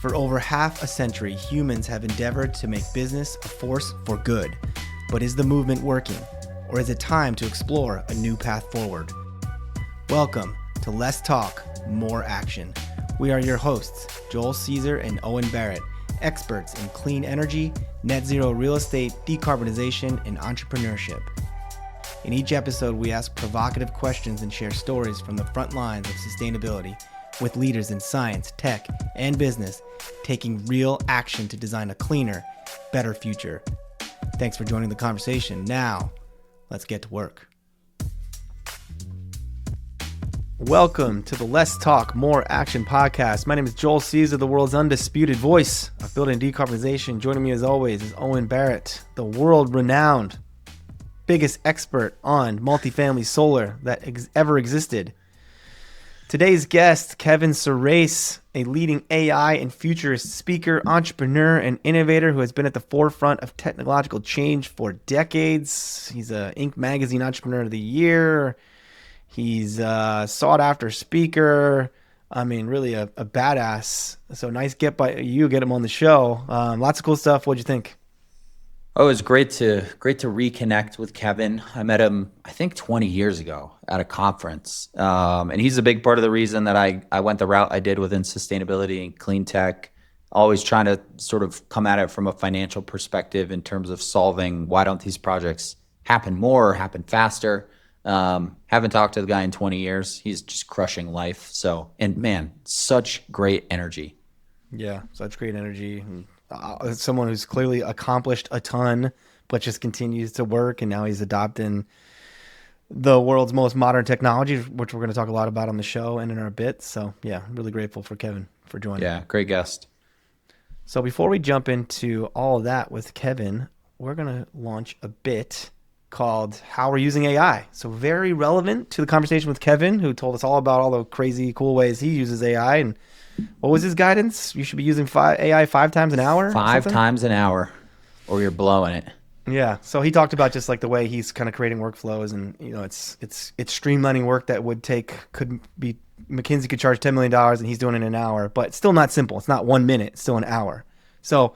For over half a century, humans have endeavored to make business a force for good. But is the movement working? Or is it time to explore a new path forward? Welcome to Less Talk, More Action. We are your hosts, Joel Caesar and Owen Barrett, experts in clean energy, net zero real estate, decarbonization, and entrepreneurship. In each episode, we ask provocative questions and share stories from the front lines of sustainability with leaders in science, tech, and business, taking real action to design a cleaner, better future. Thanks for joining the conversation. Now, let's get to work. Welcome to the Less Talk, More Action podcast. My name is Joel Caesar, the world's undisputed voice of building decarbonization. Joining me as always is Owen Barrett, the world-renowned biggest expert on multifamily solar that ever existed. Today's guest, Kevin Surace, a leading AI and futurist speaker, entrepreneur, and innovator who has been at the forefront of technological change for decades. He's an Inc. Magazine Entrepreneur of the Year. He's a sought-after speaker. I mean, really a badass. So nice get him on the show. Lots of cool stuff. What'd you think? Oh, it was great to reconnect with Kevin. I met him, I think, 20 years ago at a conference. And he's a big part of the reason that I went the route I did within sustainability and clean tech, always trying to sort of come at it from a financial perspective in terms of solving why don't these projects happen more, happen faster. Haven't talked to the guy in 20 years. He's just crushing life. So, and man, such great energy. Yeah, such great energy. Someone who's clearly accomplished a ton, but just continues to work. And now he's adopting the world's most modern technology, which we're going to talk a lot about on the show and in our bits. So yeah, really grateful for Kevin for joining. Yeah, great guest. So before we jump into all of that with Kevin, we're going to launch a bit called How We're Using AI. So very relevant to the conversation with Kevin, who told us all about all the crazy, cool ways he uses AI. And what was his guidance? You should be using AI 5 times an hour? 5 times an hour, or you're blowing it. Yeah. So he talked about just like the way he's kind of creating workflows, and you know, it's streamlining work that McKinsey could charge $10 million and he's doing it in an hour, but it's still not simple. It's not 1 minute, it's still an hour. So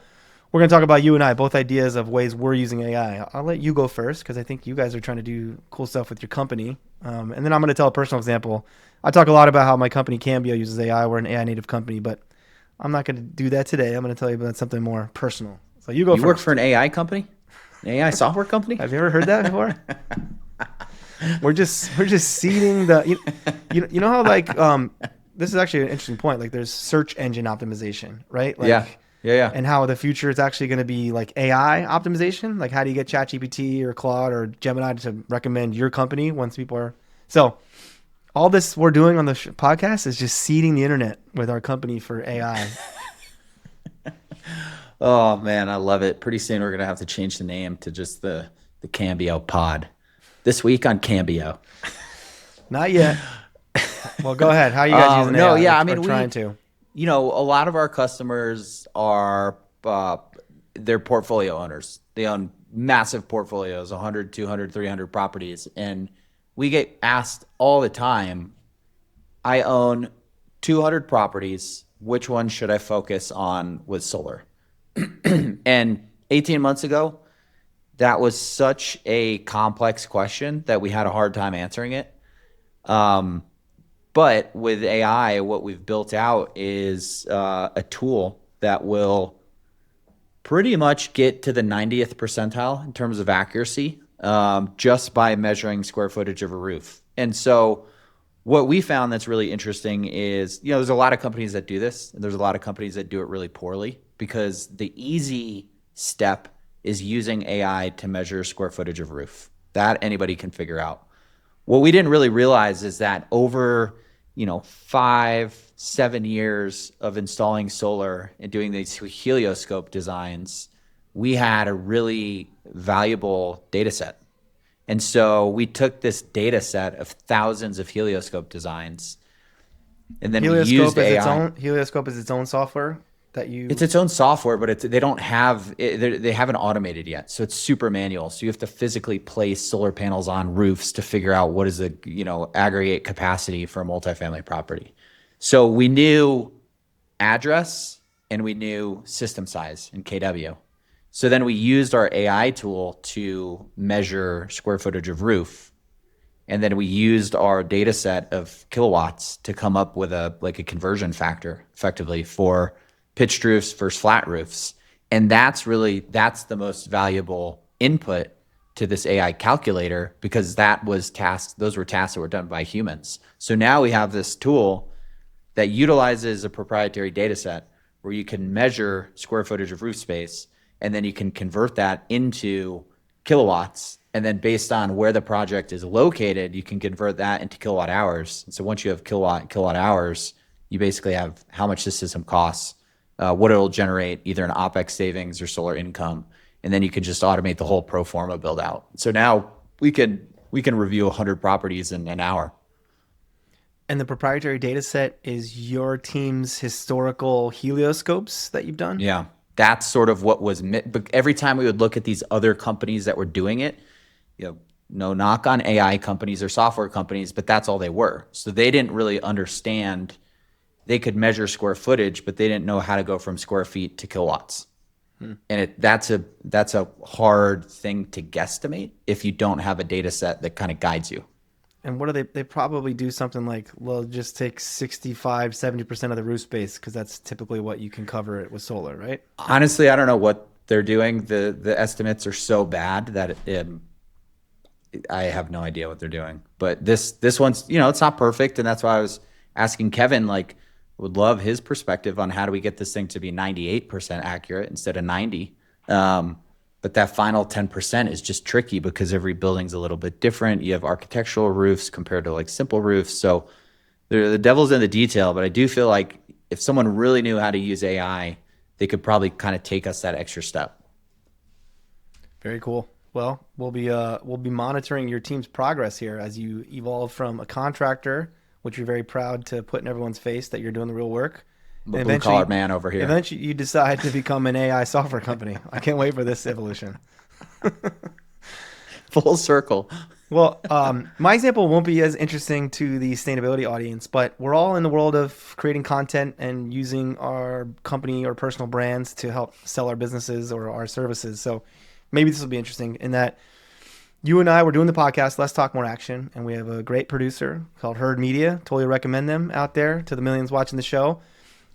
we're going to talk about you and I, both ideas of ways we're using AI. I'll let you go first because I think you guys are trying to do cool stuff with your company. And then I'm going to tell a personal example. I talk a lot about how my company Cambio uses AI. We're an AI native company, but I'm not going to do that today. I'm going to tell you about something more personal. So you go first. You work for an AI company? An AI software company? Have you ever heard that before? We're just seeding the you know how like this is actually an interesting point. Like there's search engine optimization, right? Like, yeah. And how the future is actually going to be like AI optimization. Like how do you get ChatGPT or Claude or Gemini to recommend your company once people are so. All this we're doing on the podcast is just seeding the internet with our company for AI. Oh man, I love it. Pretty soon we're gonna have to change the name to just the Cambio Pod. This week on Cambio. Not yet. Well, go ahead. How are you guys using AI? No, yeah, I mean, trying to. You know, a lot of our customers are they're portfolio owners. They own massive portfolios, 100, 200, 300 properties, and we get asked all the time, I own 200 properties. Which one should I focus on with solar? And 18 months ago, that was such a complex question that we had a hard time answering it. But with AI, what we've built out is a tool that will pretty much get to the 90th percentile in terms of accuracy. Just by measuring square footage of a roof. And so what we found that's really interesting is, you know, there's a lot of companies that do this, and there's a lot of companies that do it really poorly because the easy step is using AI to measure square footage of roof. That anybody can figure out. What we didn't really realize is that over, 5-7 years of installing solar and doing these helioscope designs, we had a really valuable data set. And so we took this data set of thousands of helioscope designs, and then we used AI. Helioscope is its own software that you... It's its own software, but they haven't automated yet. So it's super manual. So you have to physically place solar panels on roofs to figure out what is the, aggregate capacity for a multifamily property. So we knew address and we knew system size in kW. So then we used our AI tool to measure square footage of roof. And then we used our data set of kilowatts to come up with a conversion factor effectively for pitched roofs versus flat roofs. And that's the most valuable input to this AI calculator, because those were tasks that were done by humans. So now we have this tool that utilizes a proprietary data set where you can measure square footage of roof space, and then you can convert that into kilowatts. And then based on where the project is located, you can convert that into kilowatt hours. And so once you have kilowatt hours, you basically have how much the system costs, what it'll generate, either an OpEx savings or solar income. And then you can just automate the whole pro forma build out. So now we can review 100 properties in an hour. And the proprietary data set is your team's historical helioscopes that you've done? Yeah, that's sort of what was, but every time we would look at these other companies that were doing it, no knock on AI companies or software companies, but that's all they were. So they didn't really understand. They could measure square footage, but they didn't know how to go from square feet to kilowatts. And that's a hard thing to guesstimate if you don't have a data set that kind of guides you. And what do they probably do something like, well, just take 65, 70% of the roof space, because that's typically what you can cover it with solar, right? Honestly, I don't know what they're doing. The estimates are so bad that I have no idea what they're doing. But this one's, it's not perfect. And that's why I was asking Kevin, would love his perspective on how do we get this thing to be 98% accurate instead of 90. But that final 10% is just tricky because every building's a little bit different. You have architectural roofs compared to simple roofs. So the devil's in the detail, but I do feel like if someone really knew how to use AI, they could probably kind of take us that extra step. Very cool. Well, we'll be monitoring your team's progress here as you evolve from a contractor, which you're very proud to put in everyone's face that you're doing the real work. The blue-collar man over here. Eventually, you decide to become an AI software company. I can't wait for this evolution. Full circle. Well, my example won't be as interesting to the sustainability audience, but we're all in the world of creating content and using our company or personal brands to help sell our businesses or our services. So maybe this will be interesting in that you and I were doing the podcast, Let's Talk More Action, and we have a great producer called Herd Media. Totally recommend them out there to the millions watching the show.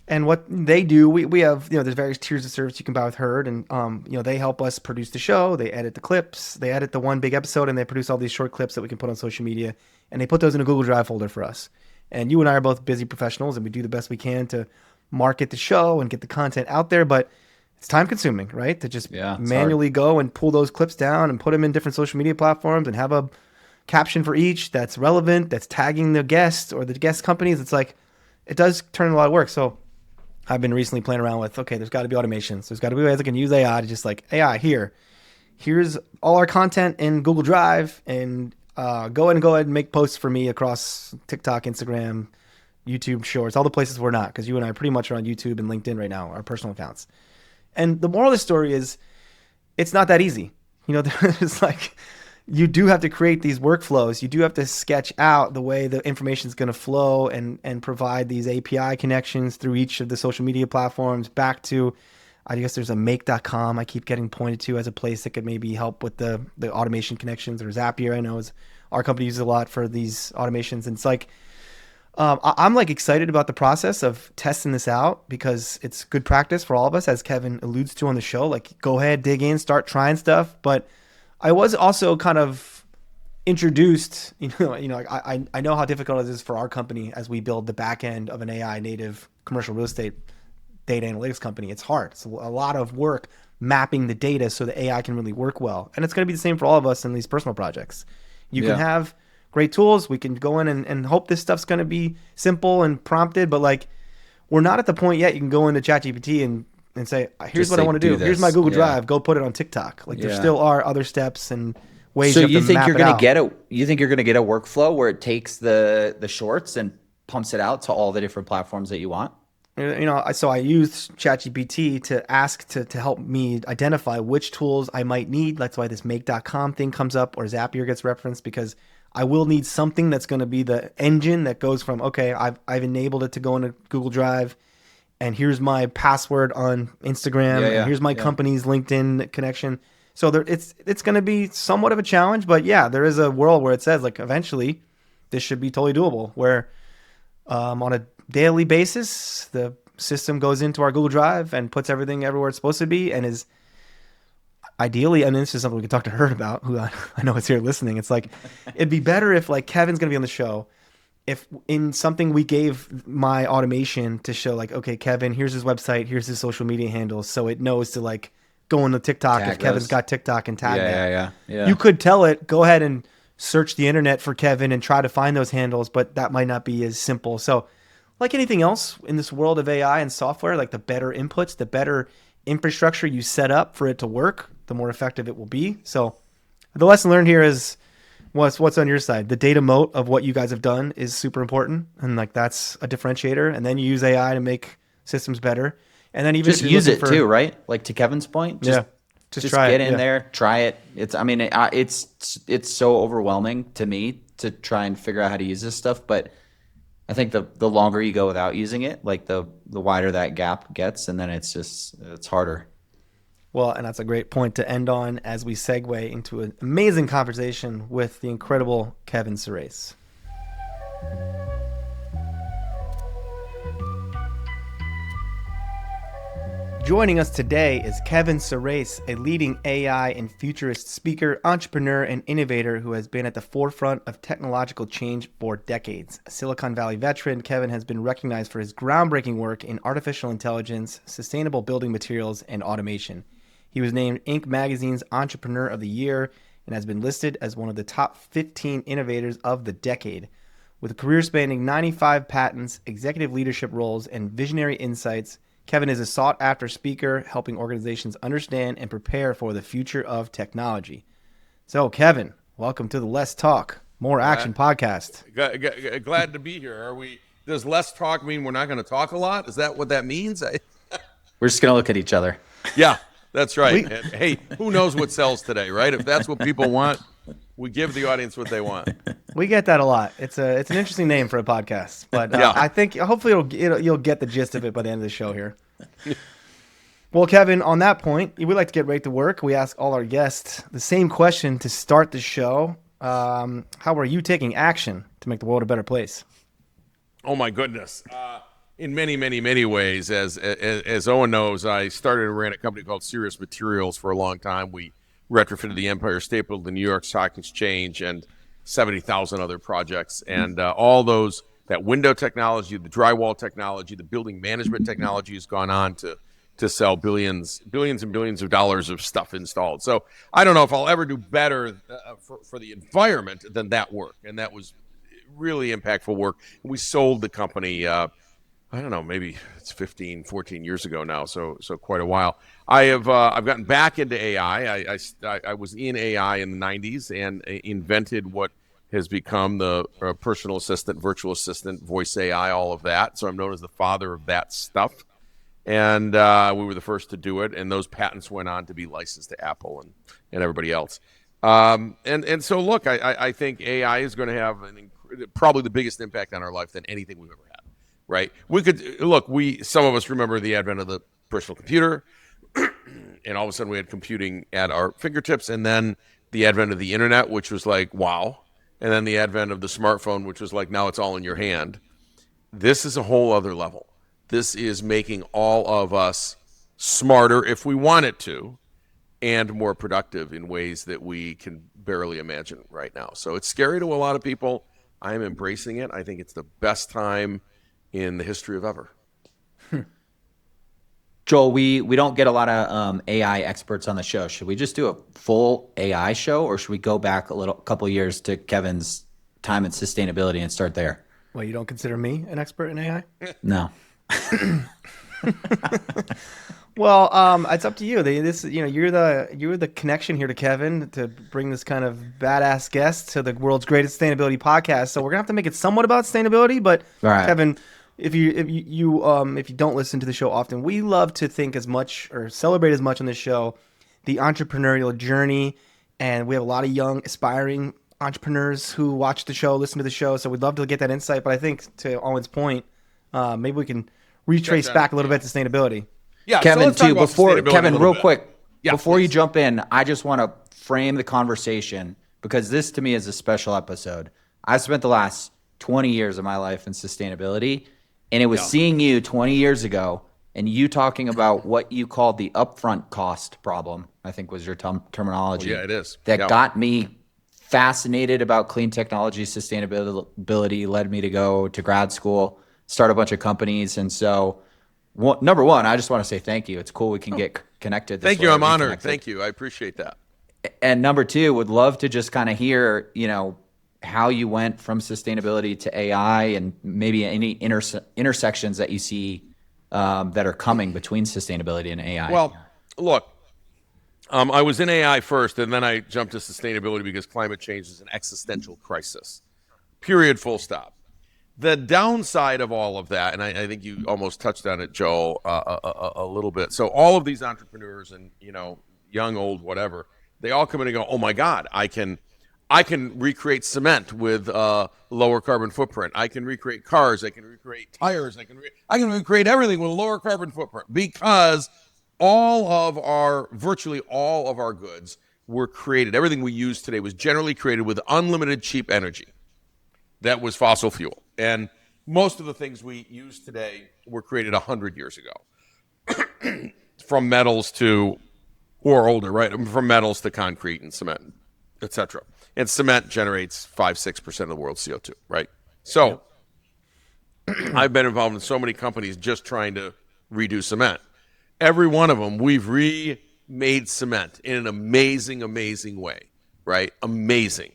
And what they do, we have, there's various tiers of service you can buy with Herd, and they help us produce the show. They edit the clips, they edit the one big episode, and they produce all these short clips that we can put on social media, and they put those in a Google Drive folder for us. And you and I are both busy professionals, and we do the best we can to market the show and get the content out there, but it's time consuming, right? To just manually go and pull those clips down and put them in different social media platforms and have a caption for each that's relevant, that's tagging the guest or the guest companies. It's it does turn a lot of work. So I've been recently playing around with, okay, there's got to be automations. There's got to be ways I can use AI to just AI, here's all our content in Google Drive, and go ahead and make posts for me across TikTok, Instagram, YouTube Shorts, all the places we're not, because you and I pretty much are on YouTube and LinkedIn right now, our personal accounts. And the moral of the story is it's not that easy. There's you do have to create these workflows. You do have to sketch out the way the information is going to flow and provide these API connections through each of the social media platforms back to, I guess there's a make.com I keep getting pointed to as a place that could maybe help with the automation connections. Or Zapier, I know our company uses a lot for these automations. And it's I'm excited about the process of testing this out because it's good practice for all of us, as Kevin alludes to on the show. Go ahead, dig in, start trying stuff. But I was also kind of introduced, I know how difficult it is for our company as we build the back end of an AI native commercial real estate data analytics company. It's hard. It's a lot of work mapping the data so the AI can really work well. And it's going to be the same for all of us in these personal projects. You can have great tools. We can go in and hope this stuff's going to be simple and prompted, but we're not at the point yet. You can go into ChatGPT and say, here's what I want to do. Here's my Google Drive. Go put it on TikTok. There still are other steps and ways. So you think you're going to get you think you're going to get a workflow where it takes the shorts and pumps it out to all the different platforms that you want? So I used ChatGPT to ask to help me identify which tools I might need. That's why this make.com thing comes up, or Zapier gets referenced, because I will need something that's going to be the engine that goes from, okay, I've enabled it to go into Google Drive and here's my password on Instagram, and here's my company's LinkedIn connection. So it's going to be somewhat of a challenge, but yeah, there is a world where it says like eventually this should be totally doable, where on a daily basis, the system goes into our Google Drive and puts everything everywhere it's supposed to be, and is ideally, and this is something we can talk to Hurt about, who I know is here listening. It's like, it'd be better if like Kevin's going to be on the show, if in something we gave my automation to show like, okay, Kevin, here's his website, here's his social media handles, so it knows to like go into TikTok if Kevin's got TikTok and tag that. Yeah. You could tell it, go ahead and search the internet for Kevin and try to find those handles, but that might not be as simple. So like anything else in this world of AI and software, like the better inputs, the better infrastructure you set up for it to work, the more effective it will be. So the lesson learned here is what's on your side. The data moat of what you guys have done is super important, and like that's a differentiator. And then you use AI to make systems better. And then even just use it too, right? Like to Kevin's point, just try get in there, try it. It's so overwhelming to me to try and figure out how to use this stuff, but I think the longer you go without using it, like the wider that gap gets, and then it's harder. Well, and that's a great point to end on as we segue into an amazing conversation with the incredible Kevin Surace. Joining us today is Kevin Surace, a leading AI and futurist speaker, entrepreneur, and innovator who has been at the forefront of technological change for decades. A Silicon Valley veteran, Kevin has been recognized for his groundbreaking work in artificial intelligence, sustainable building materials, and automation. He was named Inc. magazine's Entrepreneur of the Year and has been listed as one of the top 15 innovators of the decade. With a career spanning 95 patents, executive leadership roles, and visionary insights, Kevin is a sought-after speaker helping organizations understand and prepare for the future of technology. So, Kevin, welcome to the Less Talk, More Action podcast. Glad to be here. Does less talk mean we're not going to talk a lot? Is that what that means? We're just going to look at each other. Yeah, that's right. And, hey, who knows what sells today, right? If that's what people want, we give the audience what they want. We get that a lot. It's an interesting name for a podcast, but I think hopefully you'll get the gist of it by the end of the show here. Well, Kevin, on that point, we like to get right to work. We ask all our guests the same question to start the show. How are you taking action to make the world a better place? Oh my goodness. In many, many, many ways. As Owen knows, I started and ran a company called Serious Materials for a long time. We retrofitted the Empire State Building, the New York Stock Exchange, and 70,000 other projects. And all those, that window technology, the drywall technology, the building management technology has gone on to sell billions and billions of dollars of stuff installed. So I don't know if I'll ever do better for the environment than that work. And that was really impactful work. We sold the company, I don't know, maybe it's 15, 14 years ago now, so quite a while. I've gotten back into AI. I was in AI in the 90s and invented what has become the personal assistant, virtual assistant, voice AI, all of that. So I'm known as the father of that stuff. And we were the first to do it, and those patents went on to be licensed to Apple and everybody else. And so, look, I think AI is going to have probably the biggest impact on our life than anything we've ever had. Right? Some of us remember the advent of the personal computer, and all of a sudden we had computing at our fingertips, and then the advent of the internet, which was like, wow. And then the advent of the smartphone, which was like, now it's all in your hand. This is a whole other level. This is making all of us smarter if we want it to, and more productive in ways that we can barely imagine right now. So it's scary to a lot of people. I'm embracing it. I think it's the best time in the history of ever. Joel, we don't get a lot of AI experts on the show. Should we just do a full AI show, or should we go back a couple of years to Kevin's time in sustainability and start there? Well, you don't consider me an expert in AI? No. Well, it's up to you. You're the connection here to Kevin to bring this kind of badass guest to the world's greatest sustainability podcast. So we're gonna have to make it somewhat about sustainability. But right. Kevin, if you don't listen to the show often, we love to think as much or celebrate as much on this show the entrepreneurial journey, and we have a lot of young aspiring entrepreneurs who watch the show, listen to the show. So we'd love to get that insight. But I think to Owen's point, maybe we can retrace back a little bit to sustainability. Yeah, Kevin, so let's talk too, about before sustainability Kevin, a little real bit. quick, Yeah, before you please. jump in, I just want to frame the conversation because this to me is a special episode. I spent the last 20 years of my life in sustainability, and it was seeing you 20 years ago and you talking about what you called the upfront cost problem, I think was your terminology. Well, yeah, it is. That Yeah. got me fascinated about clean technology, sustainability, led me to go to grad school, start a bunch of companies. And so, number one, I just want to say thank you. It's cool we can get connected this Thank way, you. I'm honored. reconnected. Thank you. I appreciate that. And number two, would love to just kind of hear, how you went from sustainability to AI and maybe any intersections that you see that are coming between sustainability and AI. Well, look, I was in AI first, and then I jumped to sustainability because climate change is an existential crisis. Period, full stop. The downside of all of that, and I think you almost touched on it, Joel, a little bit. So all of these entrepreneurs and, young, old, whatever, they all come in and go, oh, my God, I can recreate cement with lower carbon footprint. I can recreate cars. I can recreate tires. I can recreate everything with a lower carbon footprint because virtually all of our goods were created. Everything we use today was generally created with unlimited cheap energy. That was fossil fuel. And most of the things we use today were created 100 years ago. From metals to, or older, right? From metals to concrete and cement, etc. And cement generates 5-6% of the world's CO2, right? So I've been involved in so many companies just trying to redo cement. Every one of them, we've remade cement in an amazing, amazing way, right? Amazing.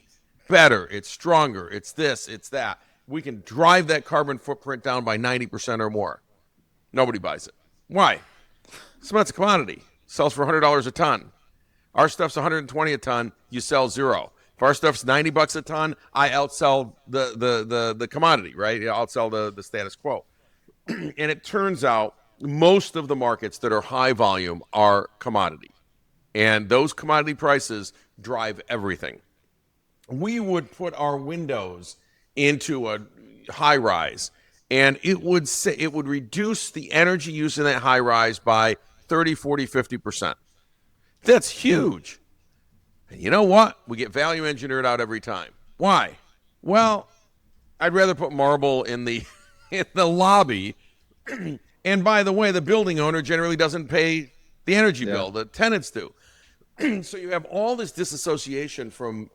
Better, it's stronger, it's this, it's that. We can drive that carbon footprint down by 90% or more. Nobody buys it. Why? Cement's a commodity. Sells for $100 a ton. Our stuff's $120 a ton. You sell zero. If our stuff's $90 a ton, I outsell the commodity, right? I'll outsell the status quo. And it turns out most of the markets that are high volume are commodity. And those commodity prices drive everything. We would put our windows into a high rise, and it would reduce the energy use in that high rise by 30, 40, 50%. That's huge. And you know what? We get value engineered out every time. Why? Well, I'd rather put marble in the lobby. And by the way, the building owner generally doesn't pay the energy bill. The tenants do. So you have all this disassociation from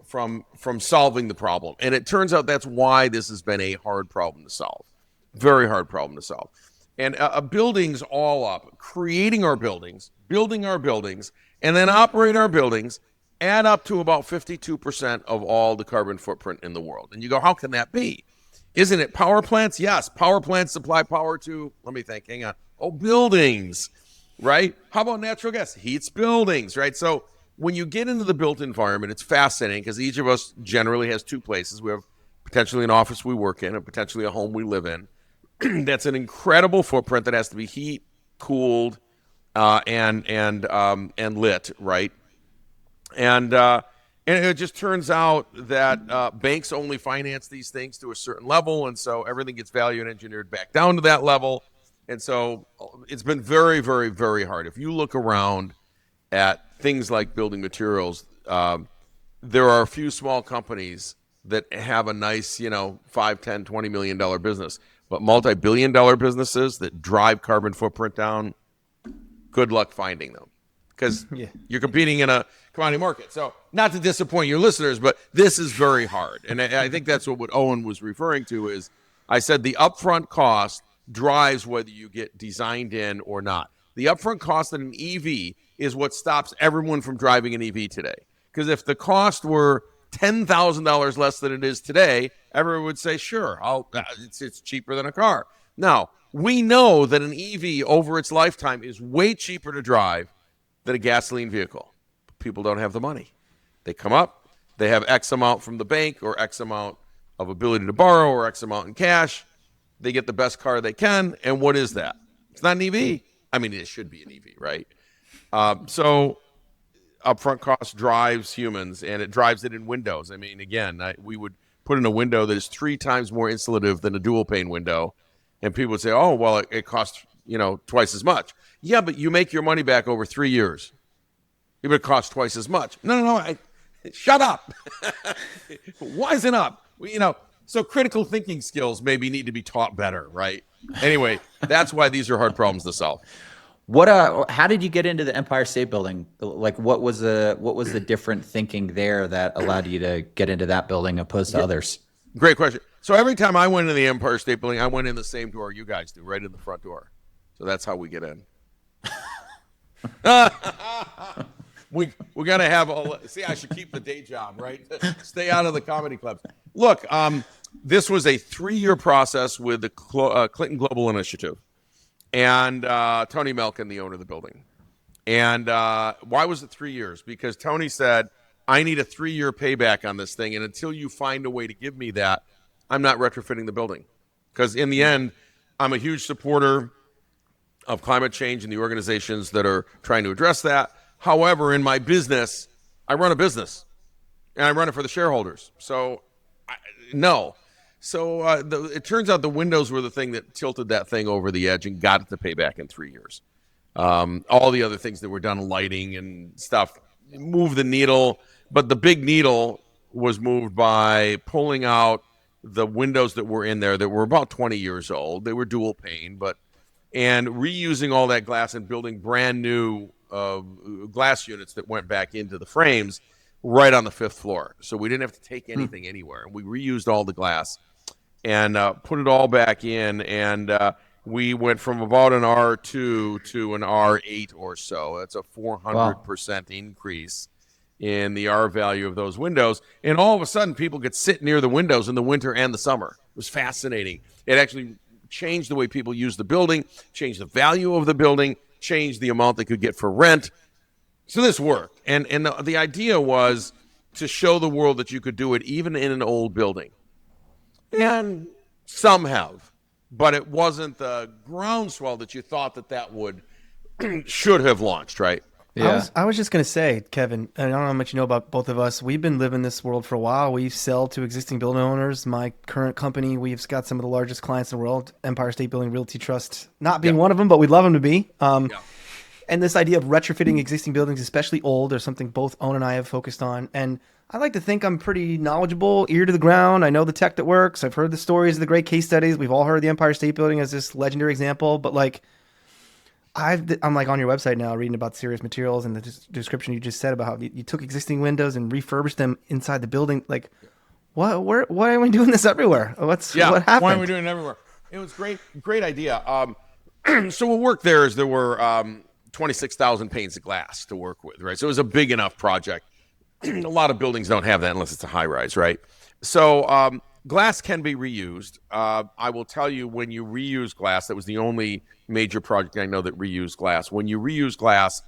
solving the problem. And it turns out that's why this has been a hard problem to solve. Very hard problem to solve. And buildings all up, creating our buildings, building our buildings, and then operate our buildings add up to about 52% of all the carbon footprint in the world. And you go, how can that be? Isn't it power plants? Yes, power plants supply power to, let me think, hang on. Oh, buildings, right? How about natural gas? Heats buildings, right? So when you get into the built environment, it's fascinating because each of us generally has two places. We have potentially an office we work in and potentially a home we live in. That's an incredible footprint that has to be heat, cooled, and lit, right? And it just turns out that banks only finance these things to a certain level, and so everything gets value engineered back down to that level. And so it's been very, very, very hard. If you look around at things like building materials, there are a few small companies that have a nice, $5, $10, $20 million business. But multi-billion-dollar businesses that drive carbon footprint down, good luck finding them. Because you're competing in a commodity market. So not to disappoint your listeners, but this is very hard. And I think that's what Owen was referring to is I said the upfront cost drives whether you get designed in or not. The upfront cost in an EV is what stops everyone from driving an EV today. Because if the cost were $10,000 less than it is today, everyone would say, sure, it's cheaper than a car. Now, we know that an EV over its lifetime is way cheaper to drive than a gasoline vehicle. People don't have the money. They come up, they have X amount from the bank or X amount of ability to borrow or X amount in cash. They get the best car they can. And what is that? It's not an EV. I mean, it should be an EV, right? So upfront cost drives humans, and it drives it in windows. I mean, again, we would put in a window that is 3 times more insulative than a dual pane window, and people would say, oh, well, it costs twice as much. Yeah, but you make your money back over 3 years. It would cost twice as much. No. Shut up. Wisen up. So critical thinking skills maybe need to be taught better, right? Anyway, that's why these are hard problems to solve. How did you get into the Empire State Building? Like, what was the different thinking there that allowed you to get into that building opposed to others? Great question. So every time I went into the Empire State Building, I went in the same door you guys do, right in the front door. So that's how we get in. We got to have see, I should keep the day job, right? Stay out of the comedy clubs. Look, this was a 3-year process with the Clinton Global Initiative and Tony Melkin, the owner of the building. And why was it 3 years? Because Tony said, I need a 3-year payback on this thing, and until you find a way to give me that, I'm not retrofitting the building. Because in the end, I'm a huge supporter of climate change and the organizations that are trying to address that. However, in my business, I run a business, and I run it for the shareholders. So, no. So it turns out the windows were the thing that tilted that thing over the edge and got it to pay back in 3 years. All the other things that were done, lighting and stuff, moved the needle. But the big needle was moved by pulling out the windows that were in there that were about 20 years old. They were dual pane, and reusing all that glass and building brand new glass units that went back into the frames right on the 5th floor. So we didn't have to take anything anywhere. We reused all the glass and put it all back in. And we went from about an R2 to an R8 or so. That's a 400% increase in the R value of those windows. And all of a sudden, people could sit near the windows in the winter and the summer. It was fascinating. It actually changed the way people use the building, changed the value of the building, changed the amount they could get for rent. So this worked. And the idea was to show the world that you could do it even in an old building. And some have, but it wasn't the groundswell that you thought that would should have launched, right? Yeah. I was just going to say, Kevin, and I don't know how much you know about both of us. We've been living this world for a while. We sell to existing building owners. My current company, we've got some of the largest clients in the world, Empire State Building Realty Trust, not being one of them, but we'd love them to be. And this idea of retrofitting existing buildings, especially old, is something both Owen and I have focused on. And I like to think I'm pretty knowledgeable, ear to the ground. I know the tech that works. I've heard the stories of the great case studies. We've all heard the Empire State Building as this legendary example, but I'm like on your website now reading about Surace materials and the description you just said about how you took existing windows and refurbished them inside the building. Like, why are we doing this everywhere? What happened? Why are we doing it everywhere? It was great idea. So what worked there is there were 26,000 panes of glass to work with, right? So it was a big enough project. A lot of buildings don't have that unless it's a high rise, right? So glass can be reused. I will tell you, when you reuse glass, that was the only major project I know that reused glass. When you reuse glass,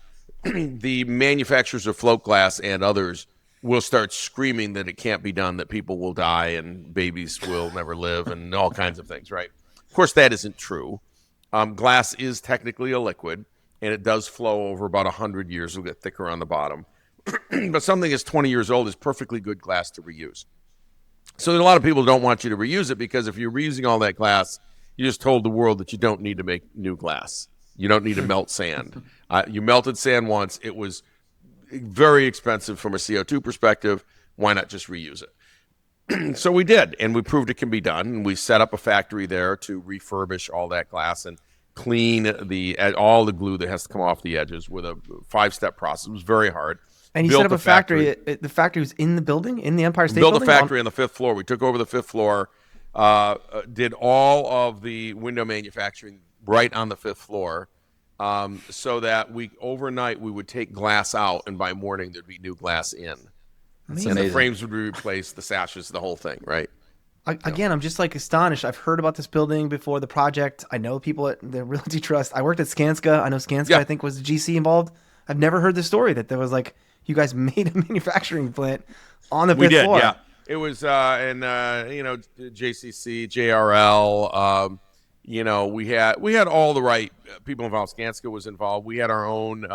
the manufacturers of float glass and others will start screaming that it can't be done, that people will die and babies will never live and all kinds of things, right? Of course, that isn't true. Glass is technically a liquid, and it does flow over about 100 years. It'll get thicker on the bottom. But something that's 20 years old is perfectly good glass to reuse. So a lot of people don't want you to reuse it, because if you're reusing all that glass, you just told the world that you don't need to make new glass. You don't need to melt sand. You melted sand once. It was very expensive from a CO2 perspective. Why not just reuse it? So we did, and we proved it can be done. And we set up a factory there to refurbish all that glass and clean all the glue that has to come off the edges with a 5-step process. It was very hard. And you set up a factory. The factory was in the building, in the Empire State Building? Built a factory on the 5th floor. We took over the 5th floor, did all of the window manufacturing right on the 5th floor, so that overnight we would take glass out, and by morning there'd be new glass in. And the frames would be replaced, the sashes, the whole thing, right? Again, I'm just astonished. I've heard about this building before the project. I know people at the Realty Trust. I worked at Skanska. I know Skanska, I think, was the GC involved. I've never heard the story that there was you guys made a manufacturing plant on the 5th floor. We did, yeah. It was, JCC, JRL, we had all the right people involved. Skanska was involved. We had our own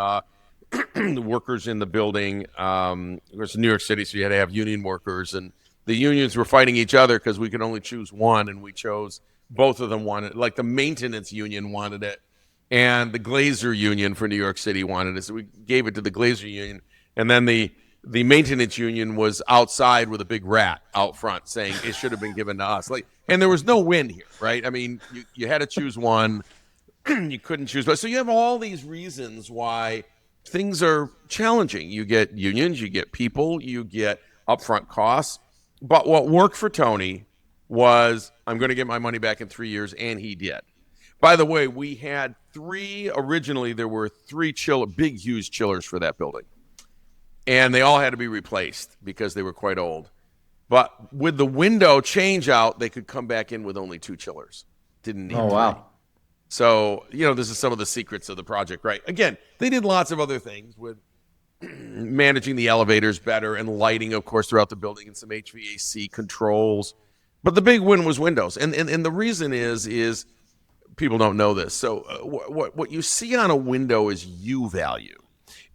workers in the building. It was New York City, so you had to have union workers, and the unions were fighting each other because we could only choose one, and we chose both of them wanted, the maintenance union wanted it, and the Glazer Union for New York City wanted it, so we gave it to the Glazer Union, and then the maintenance union was outside with a big rat out front saying it should have been given to us. And there was no win here, right? I mean, you had to choose one. You couldn't choose, but so you have all these reasons why things are challenging. You get unions, you get people, you get upfront costs. But what worked for Tony was, I'm going to get my money back in 3 years, and he did. By the way, we had originally there were three big, huge chillers for that building. And they all had to be replaced because they were quite old. But with the window change out, they could come back in with only two chillers. Didn't need three. Wow. So, this is some of the secrets of the project, right? Again, they did lots of other things with managing the elevators better and lighting, of course, throughout the building and some HVAC controls. But the big win was windows. And the reason is people don't know this. So what you see on a window is U value.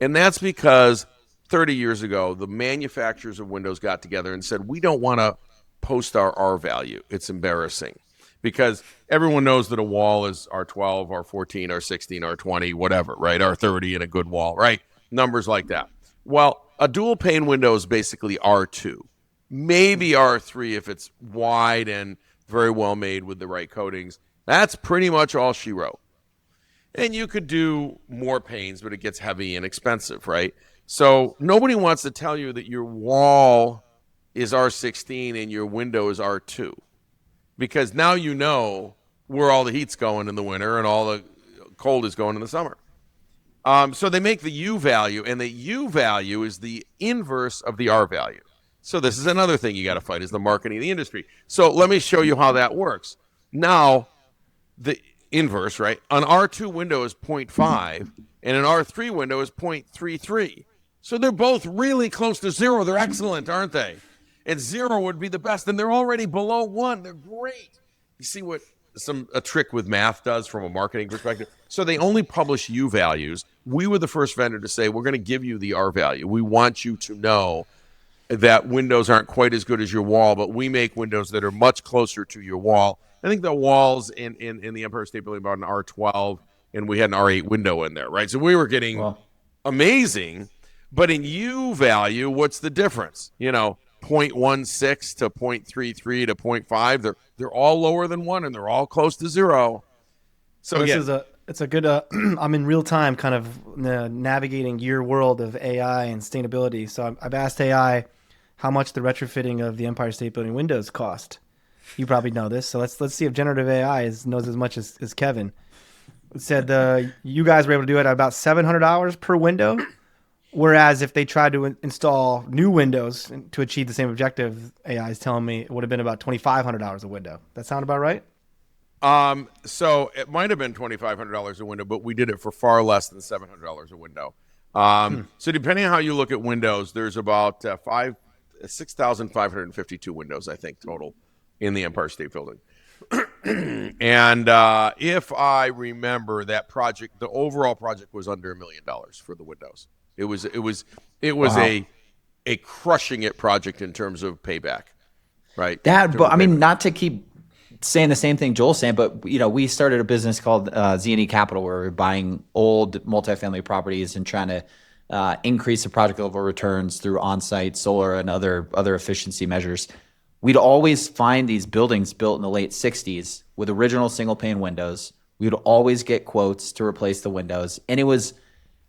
And that's because 30 years ago, the manufacturers of windows got together and said, we don't want to post our R value. It's embarrassing. Because everyone knows that a wall is R12, R14, R16, R20, whatever, right? R30 in a good wall, right? Numbers like that. Well, a dual pane window is basically R2, maybe R3 if it's wide and very well made with the right coatings. That's pretty much all she wrote. And you could do more panes, but it gets heavy and expensive, right? So nobody wants to tell you that your wall is R16 and your window is R2. Because now you know where all the heat's going in the winter and all the cold is going in the summer. So they make the U value, and the U value is the inverse of the R value. So this is another thing you got to fight, is the marketing of the industry. So let me show you how that works. Now, the inverse, right? An R2 window is 0.5, and an R3 window is 0.33. So they're both really close to zero. They're excellent, aren't they? And zero would be the best, and they're already below one. They're great. You see what a trick with math does from a marketing perspective? So they only publish U values. We were the first vendor to say, we're going to give you the R value. We want you to know that windows aren't quite as good as your wall, but we make windows that are much closer to your wall. I think the walls in the Empire State Building about an R12, and we had an R8 window in there, right? So we were getting amazing, but in U value, what's the difference? 0.16 to 0.33 to 0.5. They're all lower than one, and they're all close to zero. So it's a good. I'm in real time, kind of navigating your world of AI and sustainability. So I've asked AI how much the retrofitting of the Empire State Building windows cost. You probably know this, so let's see if generative AI knows as much as Kevin. It said you guys were able to do it at about $700 per window. Whereas if they tried to install new windows to achieve the same objective, AI is telling me it would have been about $2,500 a window. That sound about right? So it might have been $2,500 a window, but we did it for far less than $700 a window. So depending on how you look at windows, there's about 6,552 windows, I think, total in the Empire State Building. And if I remember, that project, the overall project was under $1 million for the windows. It was wow. a crushing it project in terms of payback, right? But I mean, not to keep saying the same thing Joel's saying, but we started a business called Z&E Capital, where we're buying old multifamily properties and trying to increase the project level returns through on-site solar and other efficiency measures. We'd always find these buildings built in the late 60s with original single pane windows. We would always get quotes to replace the windows, and it was.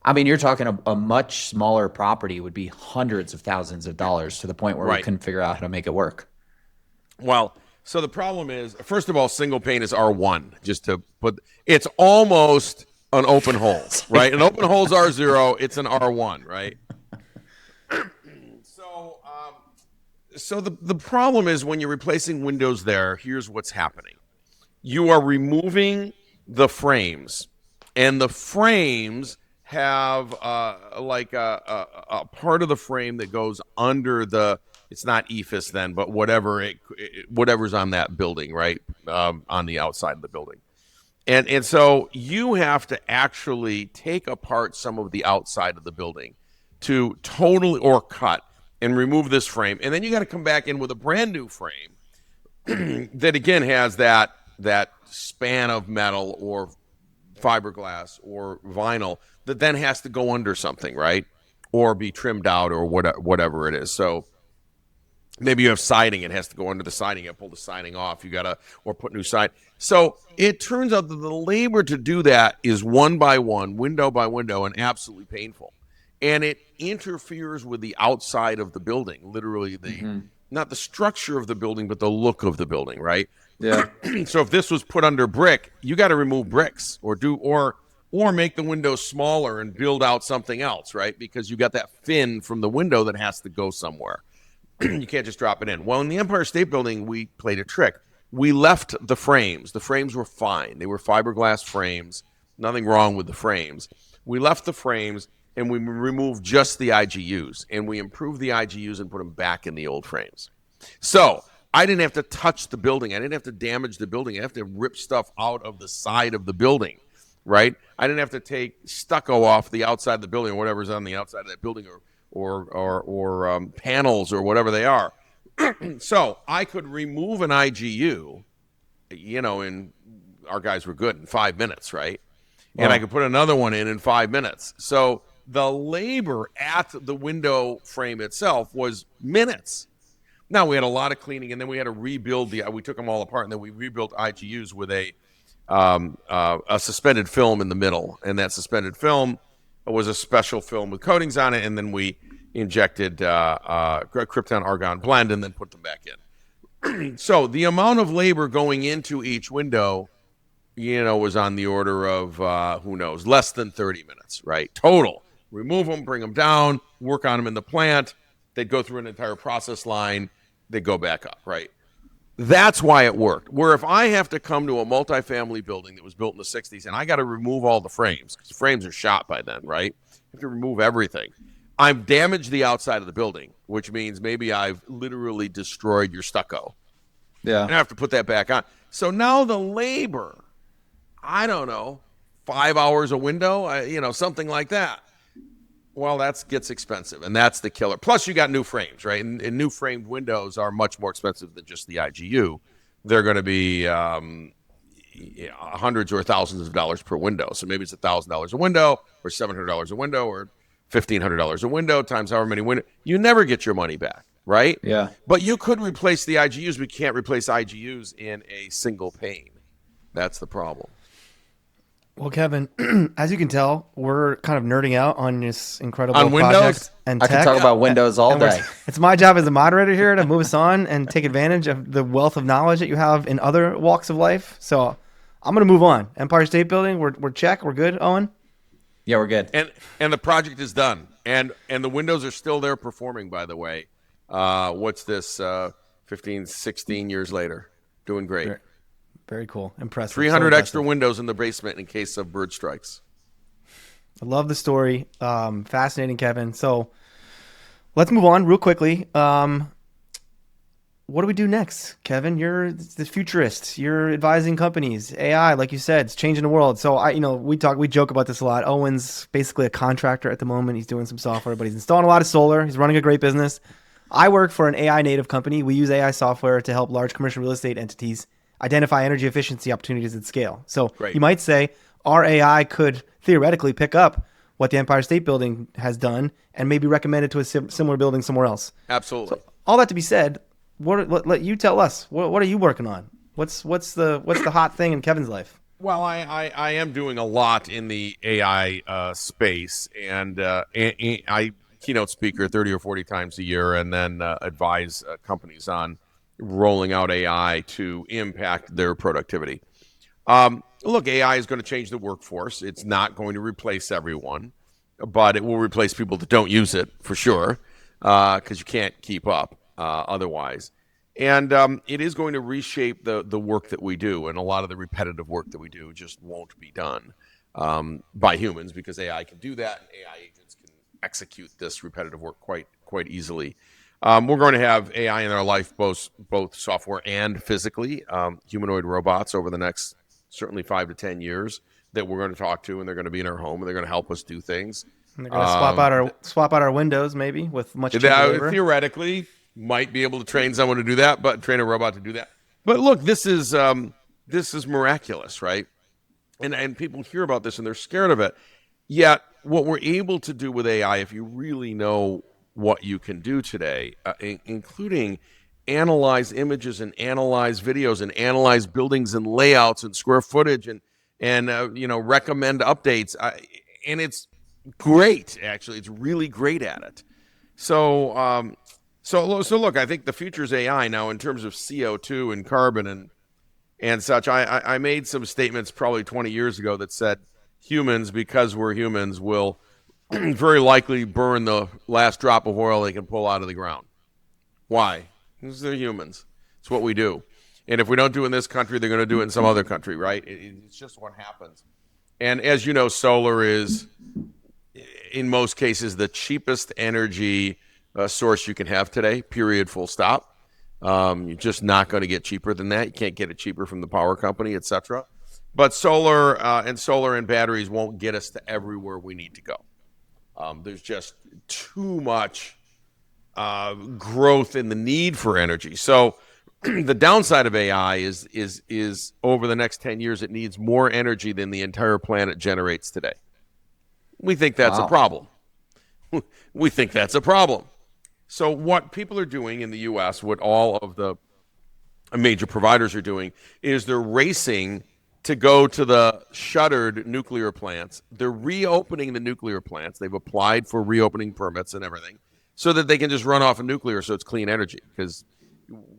I mean, you're talking a much smaller property would be hundreds of thousands of dollars, to the point where we couldn't figure out how to make it work. Well, so the problem is, first of all, single pane is R1. Just to put, it's almost an open hole, right? An open hole is R0. It's an R1, right? So the problem is, when you're replacing windows there, here's what's happening. You are removing the frames, and the frames have a part of the frame that goes under it's not ephes then, but whatever's on that building, right? On the outside of the building. And so you have to actually take apart some of the outside of the building to totally, or cut and remove this frame. And then you got to come back in with a brand new frame that again has that span of metal or fiberglass or vinyl that then has to go under something, right? Or be trimmed out or whatever it is. So maybe you have siding, it has to go under the siding, you have to pull the siding off, or put new siding. So it turns out that the labor to do that is one by one, window by window, and absolutely painful. And it interferes with the outside of the building, literally not the structure of the building, but the look of the building, right? Yeah. So if this was put under brick, you got to remove bricks or make the windows smaller and build out something else, right? Because you got that fin from the window that has to go somewhere. You can't just drop it in. Well, in the Empire State Building, we played a trick. We left the frames. The frames were fine. They were fiberglass frames. Nothing wrong with the frames. We left the frames, and we removed just the IGUs. And we improved the IGUs and put them back in the old frames. So I didn't have to touch the building. I didn't have to damage the building. I have to rip stuff out of the side of the building, right? I didn't have to take stucco off the outside of the building or whatever's on the outside of that building or panels or whatever they are. So I could remove an IGU, and our guys were good in 5 minutes, right? And I could put another one in 5 minutes. So the labor at the window frame itself was minutes. Now, we had a lot of cleaning, and then we had to rebuild we took them all apart, and then we rebuilt IGUs with a suspended film in the middle. And that suspended film was a special film with coatings on it, and then we injected Krypton Argon blend and then put them back in. So the amount of labor going into each window, was on the order of, less than 30 minutes, right? Total. Remove them, bring them down, work on them in the plant. They'd go through an entire process line. They go back up, right? That's why it worked. Where if I have to come to a multifamily building that was built in the 60s and I got to remove all the frames, because the frames are shot by then, right? I have to remove everything. I've damaged the outside of the building, which means maybe I've literally destroyed your stucco. Yeah. And I have to put that back on. So now the labor, I don't know, 5 hours a window, something like that. Well, that gets expensive, and that's the killer. Plus, you got new frames, right? And new framed windows are much more expensive than just the IGU. They're going to be hundreds or thousands of dollars per window. So maybe it's $1,000 a window, or $700 a window, or $1,500 a window times however many windows. You never get your money back, right? Yeah. But you could replace the IGUs. We can't replace IGUs in a single pane. That's the problem. Well, Kevin, as you can tell, we're kind of nerding out on this incredible On project Windows? and I tech. can talk about Windows all day. It's my job as a moderator here to move us on and take advantage of the wealth of knowledge that you have in other walks of life. So I'm going to move on. Empire State Building, we're check. We're good, Owen? Yeah, we're good. And the project is done. And the windows are still there performing, by the way. What's this, 15, 16 years later? Doing great. Very cool. Impressive. 300 So extra windows in the basement in case of bird strikes. I love the story. Fascinating, Kevin. So let's move on real quickly. What do we do next, Kevin? You're the futurist. You're advising companies. AI, like you said, it's changing the world. So we joke about this a lot. Owen's basically a contractor at the moment. He's doing some software, but he's installing a lot of solar. He's running a great business. I work for an AI native company. We use AI software to help large commercial real estate entities identify energy efficiency opportunities at scale. So Great. You might say our AI could theoretically pick up what the Empire State Building has done and maybe recommend it to a similar building somewhere else. Absolutely. So all that to be said, let you tell us, what are you working on? What's the hot thing in Kevin's life? Well, I am doing a lot in the AI space, and I keynote speaker 30 or 40 times a year, and then advise companies on rolling out AI to impact their productivity. Look, AI is going to change the workforce. It's not going to replace everyone, but it will replace people that don't use it for sure, because you can't keep up otherwise. And it is going to reshape the work that we do, and a lot of the repetitive work that we do just won't be done by humans, because AI can do that, and AI agents can execute this repetitive work quite easily. We're going to have AI in our life, both software and physically, humanoid robots over the next certainly 5 to 10 years that we're going to talk to, and they're going to be in our home, and they're going to help us do things. And they're going to swap out our windows maybe with much cheaper labor. Theoretically, might be able to train someone to do that, but train a robot to do that. But look, this is miraculous, right? And people hear about this and they're scared of it. Yet what we're able to do with AI, if you really know what you can do today, including analyze images and analyze videos and analyze buildings and layouts and square footage and recommend updates. And it's great, actually. It's really great at it. So look, I think the future is AI now in terms of CO2 and carbon and such. I made some statements probably 20 years ago that said humans, because we're humans, will very likely burn the last drop of oil they can pull out of the ground. Why? Because they're humans. It's what we do. And if we don't do it in this country, they're going to do it in some other country, right? It's just what happens. And as you know, solar is, in most cases, the cheapest energy source you can have today, period, full stop. You're just not going to get cheaper than that. You can't get it cheaper from the power company, et cetera. But solar and batteries won't get us to everywhere we need to go. There's just too much growth in the need for energy. So the downside of AI is over the next 10 years, it needs more energy than the entire planet generates today. We think that's a problem. We think that's a problem. So what people are doing in the U.S., what all of the major providers are doing, is they're racing to go to the shuttered nuclear plants. They're reopening the nuclear plants. They've applied for reopening permits and everything so that they can just run off of nuclear so it's clean energy. Because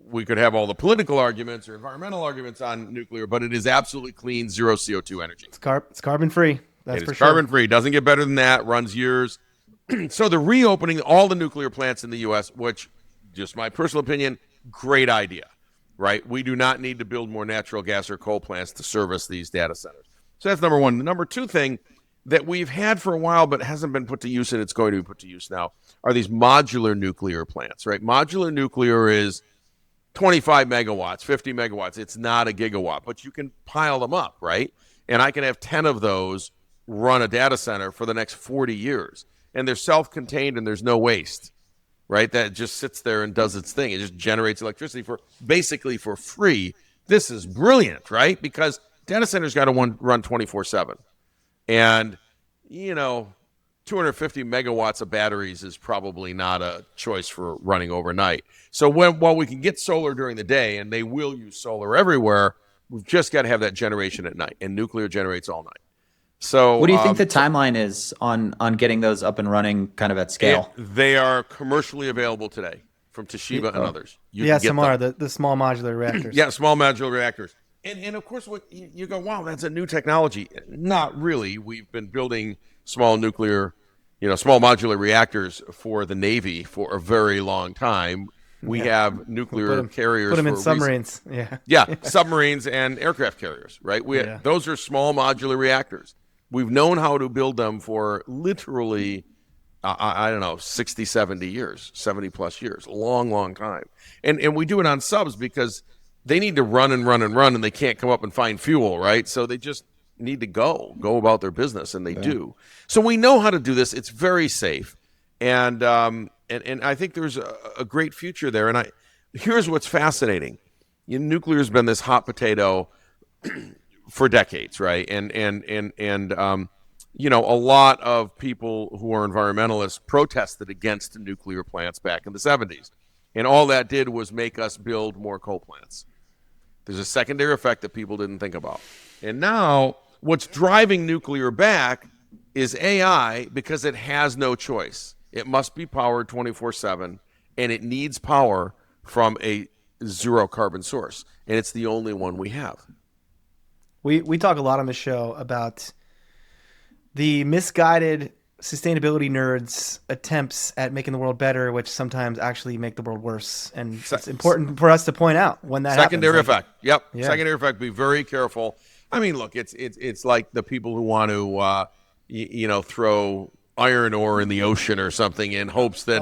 we could have all the political arguments or environmental arguments on nuclear, but it is absolutely clean, zero CO2 energy. It's carbon free. That's for sure. Carbon free. Doesn't get better than that. Runs years. So they're reopening all the nuclear plants in the U.S., which, just my personal opinion, great idea, right? We do not need to build more natural gas or coal plants to service these data centers. So that's number one. The number two thing that we've had for a while but hasn't been put to use, and it's going to be put to use now, are these modular nuclear plants, right? Modular nuclear is 25 megawatts, 50 megawatts. It's not a gigawatt, but you can pile them up, right? And I can have 10 of those run a data center for the next 40 years. And they're self-contained and there's no waste, right? That just sits there and does its thing. It just generates electricity basically for free. This is brilliant, right? Because data centers got to run 24/7. And, 250 megawatts of batteries is probably not a choice for running overnight. So while we can get solar during the day, and they will use solar everywhere, we've just got to have that generation at night. And nuclear generates all night. So what do you think the timeline is on getting those up and running kind of at scale? They are commercially available today from Toshiba and others. The SMR, the small modular reactors. Yeah, small modular reactors. And of course, what you go, wow, that's a new technology. Not really. We've been building small modular reactors for the Navy for a very long time. We have nuclear carriers. Put them in submarines. Yeah, submarines and aircraft carriers, right? Those are small modular reactors. We've known how to build them for literally, 60, 70 years, 70 plus years, long time. And we do it on subs because they need to run, and they can't come up and find fuel, right? So they just need to go about their business, and they do. So we know how to do this. It's very safe. And I think there's a great future there. And here's what's fascinating. Nuclear has been this hot potato for decades, right? And a lot of people who are environmentalists protested against nuclear plants back in the 70s. And all that did was make us build more coal plants. There's a secondary effect that people didn't think about. And now what's driving nuclear back is AI, because it has no choice. It must be powered 24/7, and it needs power from a zero carbon source. And it's the only one we have. We talk a lot on the show about the misguided sustainability nerds' attempts at making the world better, which sometimes actually make the world worse. And it's important for us to point out when that secondary happens. Effect. Yep. Yeah. Secondary effect. Be very careful. I mean, look, it's like the people who want to, throw iron ore in the ocean or something in hopes that,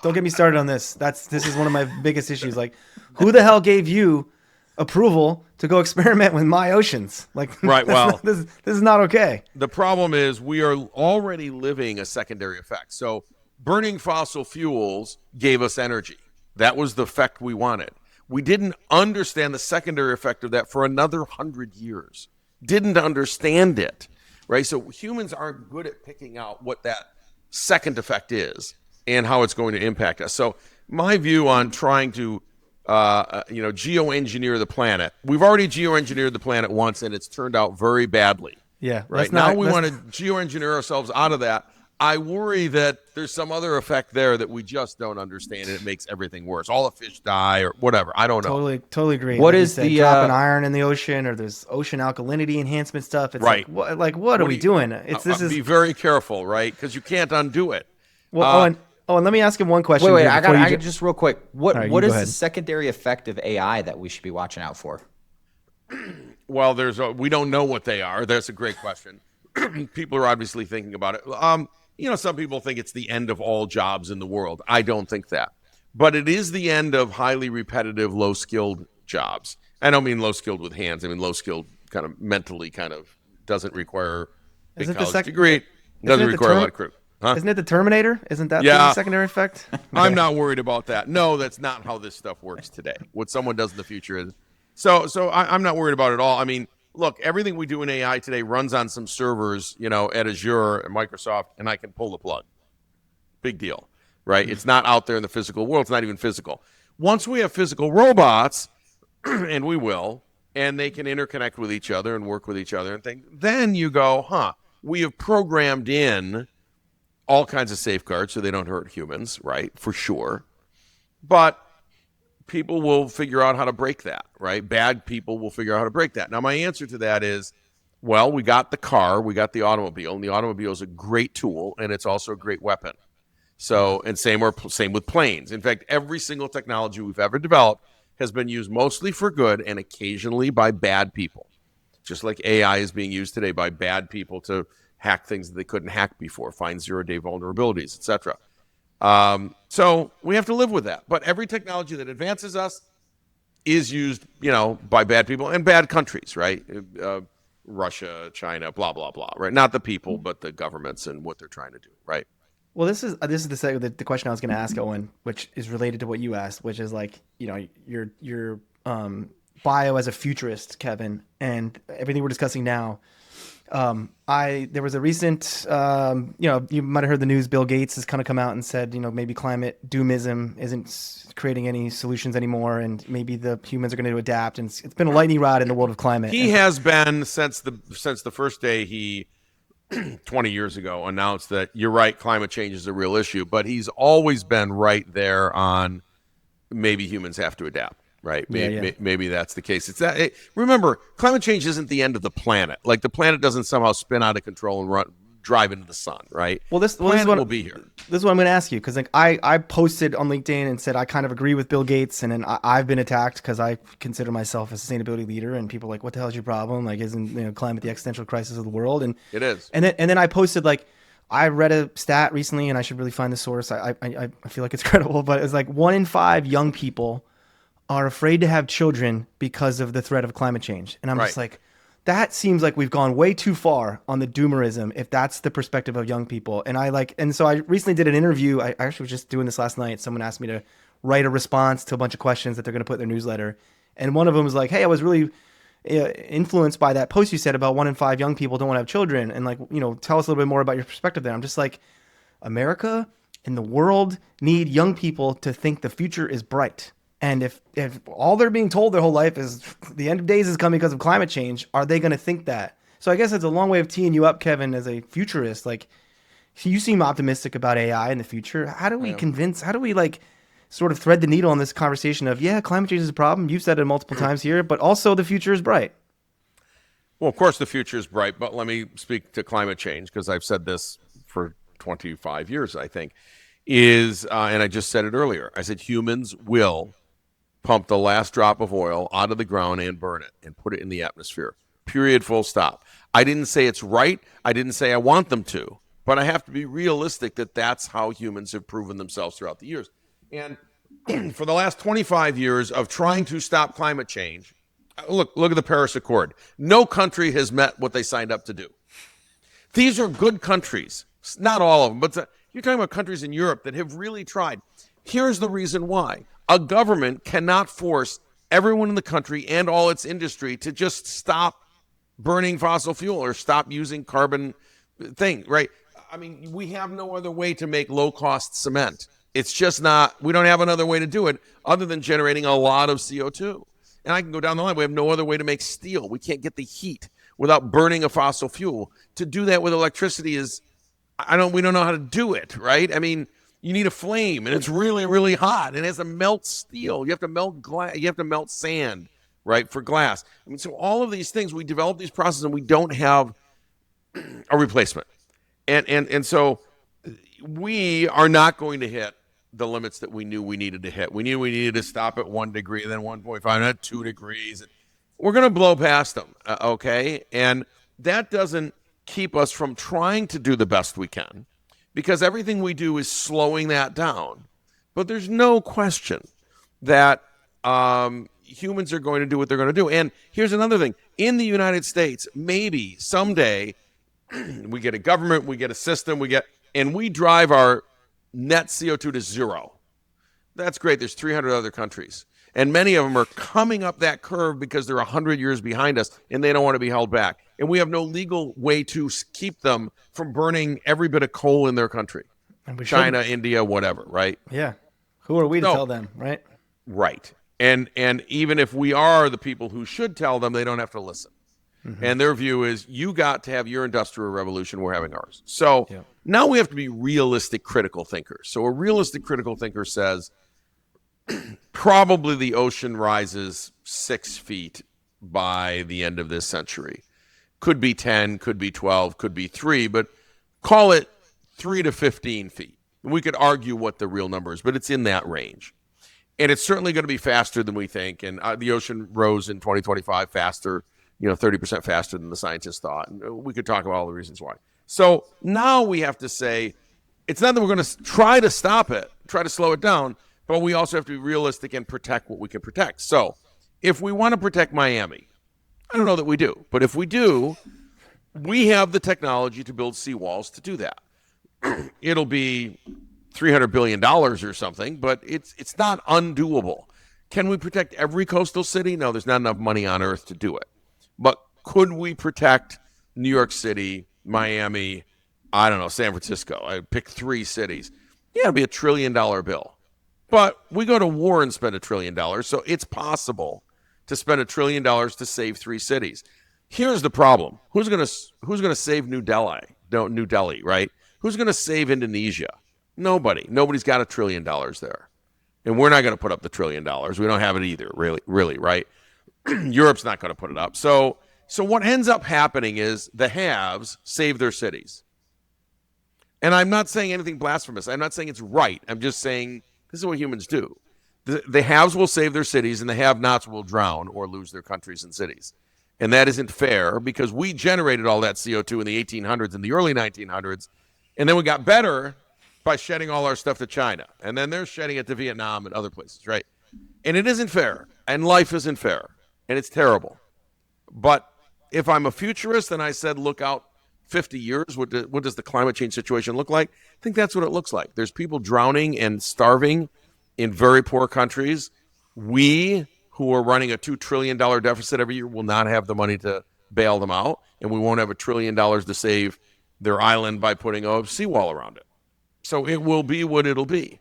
don't get me started on this. This is one of my biggest issues. Like, who the hell gave you approval to go experiment with my oceans? Like, right. Well, this is not okay. The problem is we are already living a secondary effect. So burning fossil fuels gave us energy. That was the effect we wanted. We didn't understand the secondary effect of that for another 100 years. didn't understand it, right? So humans aren't good at picking out what that second effect is and how it's going to impact us. So my view on trying to geoengineer the planet. We've already geoengineered the planet once, and it's turned out very badly. Yeah. Right now, we want to geoengineer ourselves out of that. I worry that there's some other effect there that we just don't understand, and it makes everything worse. All the fish die, or whatever. I don't know. Totally agree. What like is you said, the dropping iron in the ocean, or there's ocean alkalinity enhancement stuff? It's right. What are we doing? Be very careful, right? Because you can't undo it. Well, Owen, let me ask him one question. Wait, I got just real quick. What is the ahead. secondary effect of AI that we should be watching out for? Well, we don't know what they are. That's a great question. People are obviously thinking about it. Some people think it's the end of all jobs in the world. I don't think that. But it is the end of highly repetitive, low-skilled jobs. I don't mean low-skilled with hands. I mean low-skilled kind of mentally doesn't require a big college degree. Doesn't require a lot of crew. Huh? Isn't it the Terminator? Isn't that the secondary effect? Okay. I'm not worried about that. No, that's not how this stuff works today. What someone does in the future is. So I'm not worried about it at all. I mean, look, everything we do in AI today runs on some servers, at Azure and Microsoft, and I can pull the plug. Big deal, right? Mm-hmm. It's not out there in the physical world. It's not even physical. Once we have physical robots, and we will, and they can interconnect with each other and work with each other and things, then you go, we have programmed in all kinds of safeguards so they don't hurt humans, right? For sure. But people will figure out how to break that, right? Bad people will figure out how to break that. Now, my answer to that is, well, we got the car, we got the automobile, and the automobile is a great tool, and it's also a great weapon. So, and same with planes. In fact, every single technology we've ever developed has been used mostly for good and occasionally by bad people. Just like AI is being used today by bad people to hack things that they couldn't hack before, find zero-day vulnerabilities, etc. So we have to live with that. But every technology that advances us is used, by bad people and bad countries, right? Russia, China, blah, blah, blah, right? Not the people, but the governments and what they're trying to do, right? Well, this is the question I was going to ask, Owen, which is related to what you asked, which is your bio as a futurist, Kevin, and everything we're discussing now. There was a recent, you might have heard the news. Bill Gates has kind of come out and said, maybe climate doomism isn't creating any solutions anymore, and maybe the humans are going to adapt. And it's been a lightning rod in the world of climate. He has been since the first day he 20 years ago announced that you're right, climate change is a real issue, but he's always been right there on maybe humans have to adapt. Right. Maybe that's the case. Remember, climate change isn't the end of the planet. Like the planet doesn't somehow spin out of control and drive into the sun. Right. Well, this planet is what will be here. This is what I'm going to ask you, because I posted on LinkedIn and said I kind of agree with Bill Gates, and then I've been attacked because I consider myself a sustainability leader, and people are like, what the hell is your problem? Like, isn't climate the existential crisis of the world? And it is. And then I posted I read a stat recently, and I should really find the source. I feel like it's credible, but it's 1 in 5 young people are afraid to have children because of the threat of climate change. And I'm just that seems like we've gone way too far on the doomerism if that's the perspective of young people. And so I recently did an interview. I actually was just doing this last night. Someone asked me to write a response to a bunch of questions that they're going to put in their newsletter. And one of them was like, hey, I was really influenced by that post you said about 1 in 5 young people don't want to have children. And tell us a little bit more about your perspective there. I'm just America and the world need young people to think the future is bright. And if all they're being told their whole life is the end of days is coming because of climate change, are they going to think that? So I guess it's a long way of teeing you up, Kevin, as a futurist. You seem optimistic about AI in the future. How do we sort of thread the needle on this conversation of, climate change is a problem. You've said it multiple times here, but also the future is bright. Well, of course the future is bright, but let me speak to climate change because I've said this for 25 years, I think, and I just said it earlier. I said humans will pump the last drop of oil out of the ground and burn it and put it in the atmosphere. Period, full stop. I didn't say it's right. I didn't say I want them to, but I have to be realistic that that's how humans have proven themselves throughout the years. And for the last 25 years of trying to stop climate change, look at the Paris Accord. No country has met what they signed up to do. These are good countries, not all of them, but you're talking about countries in Europe that have really tried. Here's the reason why. A government cannot force everyone in the country and all its industry to just stop burning fossil fuel or stop using carbon thing, right? I mean, we have no other way to make low-cost cement. It's just not, we don't have another way to do it other than generating a lot of CO2. And I can go down the line. We have no other way to make steel. We can't get the heat without burning a fossil fuel. To do that with electricity is, we don't know how to do it, right? I mean, you need a flame, and it's really, really hot, and it has to melt steel. You have to melt glass. You have to melt sand, right, for glass. I mean, so all of these things, we develop these processes, and we don't have a replacement. And so we are not going to hit the limits that we knew we needed to hit. We knew we needed to stop at 1 degree, then 1.5, not 2 degrees. We're going to blow past them, okay? And that doesn't keep us from trying to do the best we can, because everything we do is slowing that down. But there's no question that humans are going to do what they're going to do. And here's another thing. In the United States, maybe someday we get a government, we get a system, and we drive our net CO2 to zero. That's great. There's 300 other countries. And many of them are coming up that curve because they're 100 years behind us, and they don't want to be held back. And we have no legal way to keep them from burning every bit of coal in their country. China, India, whatever, right? Yeah. Who are we to tell them, right? Right. And even if we are the people who should tell them, they don't have to listen. Mm-hmm. And their view is, you got to have your industrial revolution, we're having ours. So now we have to be realistic critical thinkers. So a realistic critical thinker says, probably the ocean rises 6 feet by the end of this century. Could be 10, could be 12, could be 3, but call it 3 to 15 feet. We could argue what the real number is, but it's in that range. And it's certainly going to be faster than we think. And the ocean rose in 2025 faster, 30% faster than the scientists thought. And we could talk about all the reasons why. So now we have to say, it's not that we're going to try to stop it, try to slow it down, but we also have to be realistic and protect what we can protect. So if we want to protect Miami, I don't know that we do, but if we do, we have the technology to build seawalls to do that. It'll be $300 billion or something, but it's not undoable. Can we protect every coastal city? No, there's not enough money on earth to do it. But could we protect New York City, Miami, I don't know, San Francisco? I pick 3 cities. Yeah, it'll be $1 trillion bill. But we go to war and spend $1 trillion, so it's possible to spend $1 trillion to save 3 cities. Here's the problem: who's gonna save New Delhi? No, New Delhi, right? Who's gonna save Indonesia? Nobody. Nobody's got $1 trillion there, and we're not gonna put up the $1 trillion. We don't have it either, really, right? Europe's not gonna put it up. So what ends up happening is the haves save their cities. And I'm not saying anything blasphemous. I'm not saying it's right. I'm just saying this is what humans do. The haves will save their cities, and the have-nots will drown or lose their countries and cities. And that isn't fair, because we generated all that CO2 in the 1800s and the early 1900s, and then we got better by shedding all our stuff to China. And then they're shedding it to Vietnam and other places, right? And it isn't fair, and life isn't fair, and it's terrible. But if I'm a futurist and I said, look out 50 years, what does the climate change situation look like? I think that's what it looks like. There's people drowning and starving in very poor countries. We, who are running a $2 trillion deficit every year, will not have the money to bail them out, and we won't have $1 trillion to save their island by putting a seawall around it. So it will be what it'll be.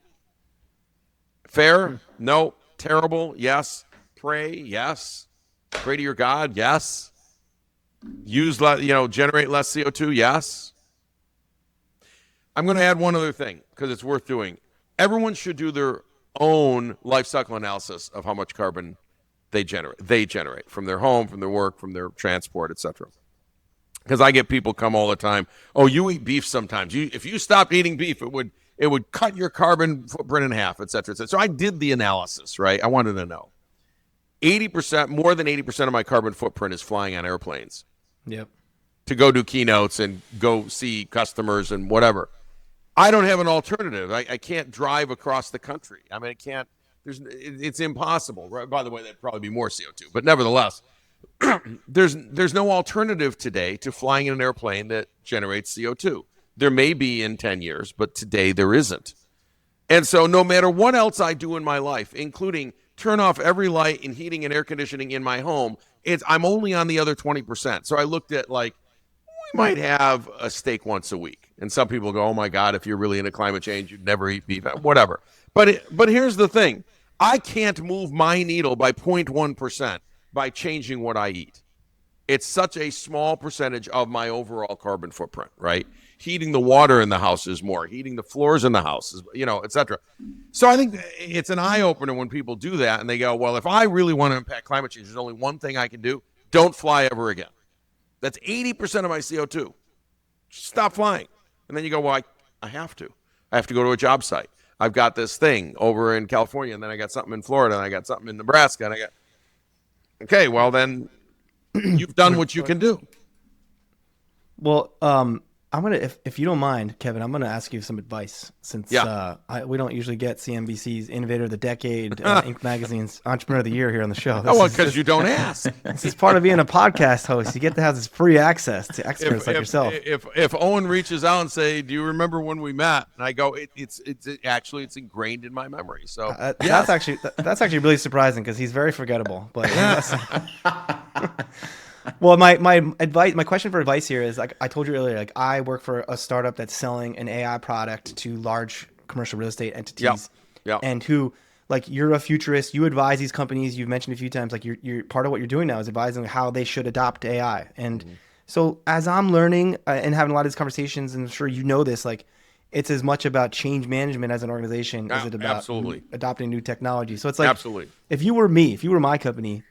Fair? No. Terrible? Yes. Pray? Yes. Pray to your God? Yes. Generate less CO2? Yes. I'm going to add one other thing, because it's worth doing. Everyone should do their own life cycle analysis of how much carbon they generate from their home, from their work, from their transport, etc. Because I get people come all the time, oh, you eat beef sometimes. If you stopped eating beef, it would cut your carbon footprint in half, etc. So I did the analysis, right? I wanted to know. 80%, more than 80% of my carbon footprint is flying on airplanes. Yep. To go do keynotes and go see customers and whatever. I don't have an alternative. I can't drive across the country. I mean, I can't. It's impossible. Right? By the way, that'd probably be more CO2. But nevertheless, there's no alternative today to flying in an airplane that generates CO2. There may be in 10 years, but today there isn't. And so no matter what else I do in my life, including turn off every light and heating and air conditioning in my home, I'm only on the other 20%. So I looked at like, we might have a steak once a week. And some people go, oh my God, if you're really into climate change, you'd never eat beef, whatever. But here's the thing. I can't move my needle by 0.1% by changing what I eat. It's such a small percentage of my overall carbon footprint, right? Heating the water in the house is more. Heating the floors in the house is, et cetera. So I think it's an eye-opener when people do that and they go, well, if I really want to impact climate change, there's only one thing I can do. Don't fly ever again. That's 80% of my CO2. Stop flying. And then you go, well, I have to. I have to go to a job site. I've got this thing over in California, and then I got something in Florida, and I got something in Nebraska, and okay, well, then you've done what you can do. Well, I'm gonna, if you don't mind, Kevin, I'm gonna ask you some advice since we don't usually get CNBC's Innovator of the Decade, Inc. Magazine's Entrepreneur of the Year here on the show. Because you don't ask. This is part of being a podcast host. You get to have this free access to experts like yourself. If Owen reaches out and say, "Do you remember when we met?" and I go, "It's ingrained in my memory." So that's actually really surprising because he's very forgettable. But well, my question for advice here is, like I told you earlier, like I work for a startup that's selling an AI product to large commercial real estate entities, and who, like, you're a futurist. You advise these companies. You've mentioned a few times, like you're part of what you're doing now is advising how they should adopt AI. And so as I'm learning and having a lot of these conversations, and I'm sure you know this, like it's as much about change management as an organization as it about adopting new technology. So it's like, if you were my company,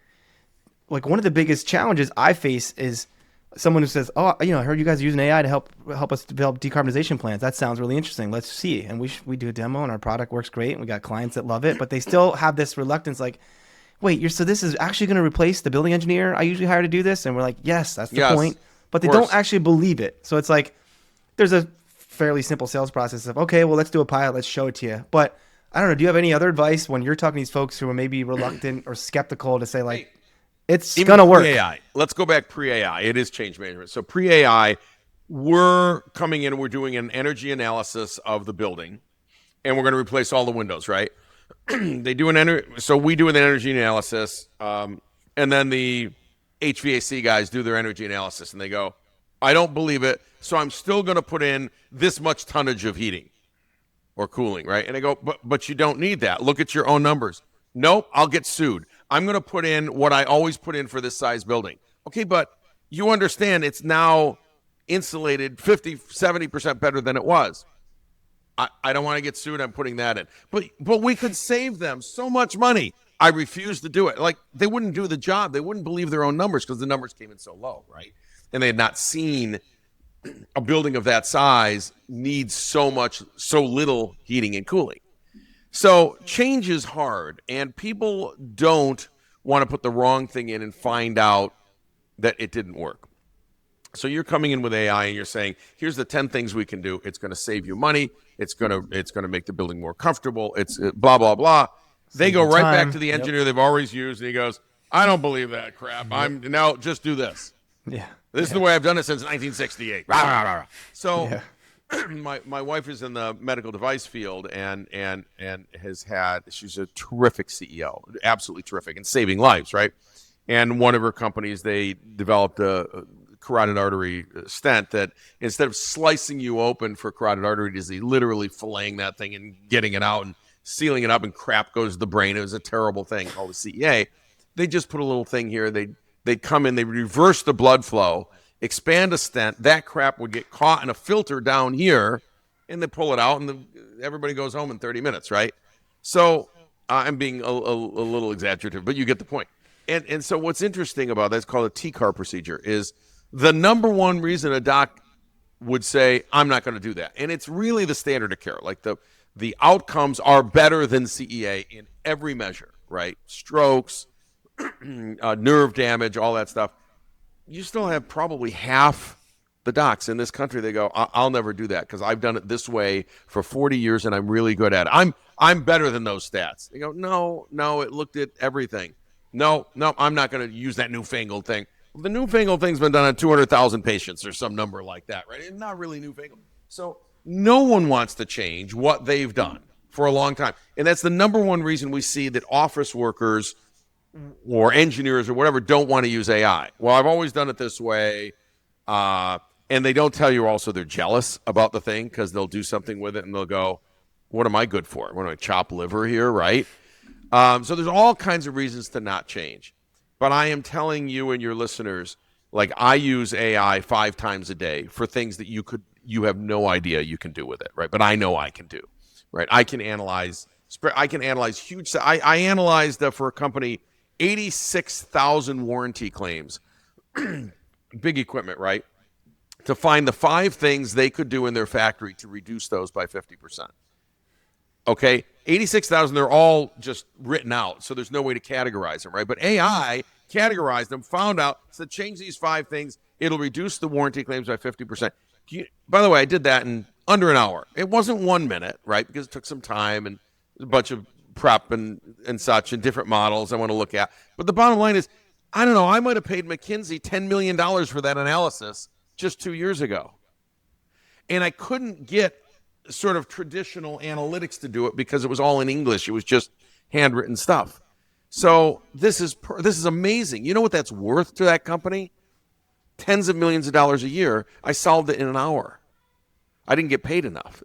like one of the biggest challenges I face is someone who says, "Oh, I heard you guys are using AI to help us develop decarbonization plans. That sounds really interesting. Let's see." And we do a demo, and our product works great, and we got clients that love it, but they still have this reluctance, like, "Wait, so this is actually going to replace the building engineer I usually hire to do this?" And we're like, "Yes, that's the point." But they don't actually believe it. So it's like there's a fairly simple sales process of, okay, well, let's do a pilot, let's show it to you. But I don't know. Do you have any other advice when you're talking to these folks who are maybe reluctant or skeptical to say, like, it's going to work? Pre-AI. Let's go back pre-AI. It is change management. So pre-AI, we're coming in and we're doing an energy analysis of the building, and we're going to replace all the windows, right? So we do an energy analysis, and then the HVAC guys do their energy analysis, and they go, I don't believe it, so I'm still going to put in this much tonnage of heating or cooling, right? And I go, but you don't need that. Look at your own numbers. Nope, I'll get sued. I'm going to put in what I always put in for this size building. Okay, but you understand it's now insulated 50, 70% better than it was. I don't want to get sued. I'm putting that in. But we could save them so much money. I refuse to do it. Like, they wouldn't do the job. They wouldn't believe their own numbers because the numbers came in so low, right? And they had not seen a building of that size needs so little heating and cooling. So change is hard, and people don't want to put the wrong thing in and find out that it didn't work. So you're coming in with AI and you're saying, here's the 10 things we can do. It's going to save you money. It's going to make the building more comfortable. It's blah, blah, blah. They go right back to the engineer they've always used, and he goes, I don't believe that crap. Now just do this. Yeah. This is the way I've done it since 1968. So my wife is in the medical device field and she's a terrific CEO, absolutely terrific, and saving lives, right? And one of her companies, they developed a carotid artery stent that instead of slicing you open for carotid artery disease, literally filleting that thing and getting it out and sealing it up, and crap goes to the brain. It was a terrible thing called the CEA. They just put a little thing here. They'd come in, they reverse the blood flow, expand a stent, that crap would get caught in a filter down here, and they pull it out, and everybody goes home in 30 minutes, right? So I'm being a little exaggerative, but you get the point. And so what's interesting about that, it's called a TCAR procedure, is the number one reason a doc would say, I'm not going to do that. And it's really the standard of care. Like the outcomes are better than CEA in every measure, right? Strokes, nerve damage, all that stuff. You still have probably half the docs in this country. They go, I'll never do that because I've done it this way for 40 years and I'm really good at it. I'm better than those stats. They go, no, it looked at everything. No, I'm not going to use that newfangled thing. Well, the newfangled thing's been done on 200,000 patients or some number like that, right? It's not really newfangled. So no one wants to change what they've done for a long time. And that's the number one reason we see that office workers or engineers or whatever don't want to use AI. Well, I've always done it this way. And they don't tell you also they're jealous about the thing because they'll do something with it and they'll go, what am I good for? What do I chop liver here, right? So there's all kinds of reasons to not change. But I am telling you and your listeners, like I use AI 5 times a day for things that you have no idea you can do with it, right? But I know I can do, right? I can analyze huge. I analyzed for a company 86,000 warranty claims, big equipment, right? To find the 5 things they could do in their factory to reduce those by 50%. Okay, 86,000, they're all just written out, so there's no way to categorize them, right? But AI categorized them, found out, said change these 5 things, it'll reduce the warranty claims by 50%. By the way, I did that in under an hour. It wasn't 1 minute, right? Because it took some time and a bunch of prep and such and different models I want to look at. But the bottom line is, I don't know, I might have paid McKinsey $10 million for that analysis just 2 years ago. And I couldn't get sort of traditional analytics to do it because it was all in English. It was just handwritten stuff. So this is amazing. You know what that's worth to that company? Tens of millions of dollars a year. I solved it in an hour. I didn't get paid enough.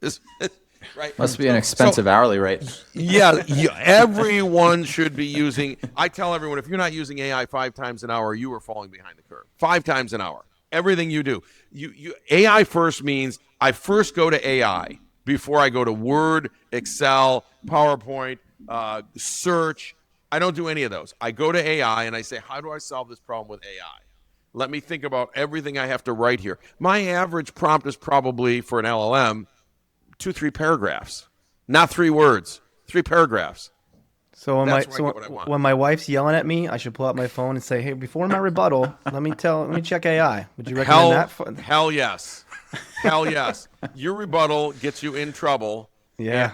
Right? Must be an expensive hourly rate. Yeah, everyone should be using. I tell everyone, if you're not using AI 5 times an hour, you are falling behind the curve. 5 times an hour. Everything you do. AI first means I first go to AI before I go to Word, Excel, PowerPoint, search. I don't do any of those. I go to AI and I say, how do I solve this problem with AI? Let me think about everything I have to write here. My average prompt is probably, for an LLM, 2-3 paragraphs. Not 3 words, 3 paragraphs. So when my wife's yelling at me, I should pull out my phone and say, "Hey, before my rebuttal, let me check AI." Would you recommend that? Hell yes, hell yes. Your rebuttal gets you in trouble. Yeah,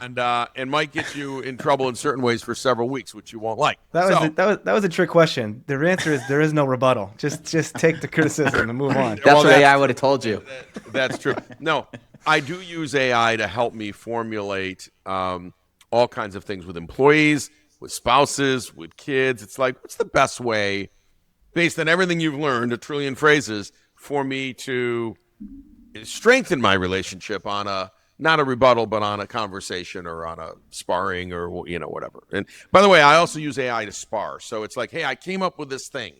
and might get you in trouble in certain ways for several weeks, which you won't like. That was a trick question. The answer is there is no rebuttal. Just take the criticism and move on. That's what AI would have told you. That's true. No, I do use AI to help me formulate all kinds of things with employees, with spouses, with kids. It's like, what's the best way, based on everything you've learned, 1 trillion phrases, for me to strengthen my relationship on not a rebuttal, but on a conversation or on a sparring or, whatever. And by the way, I also use AI to spar. So it's like, hey, I came up with this thing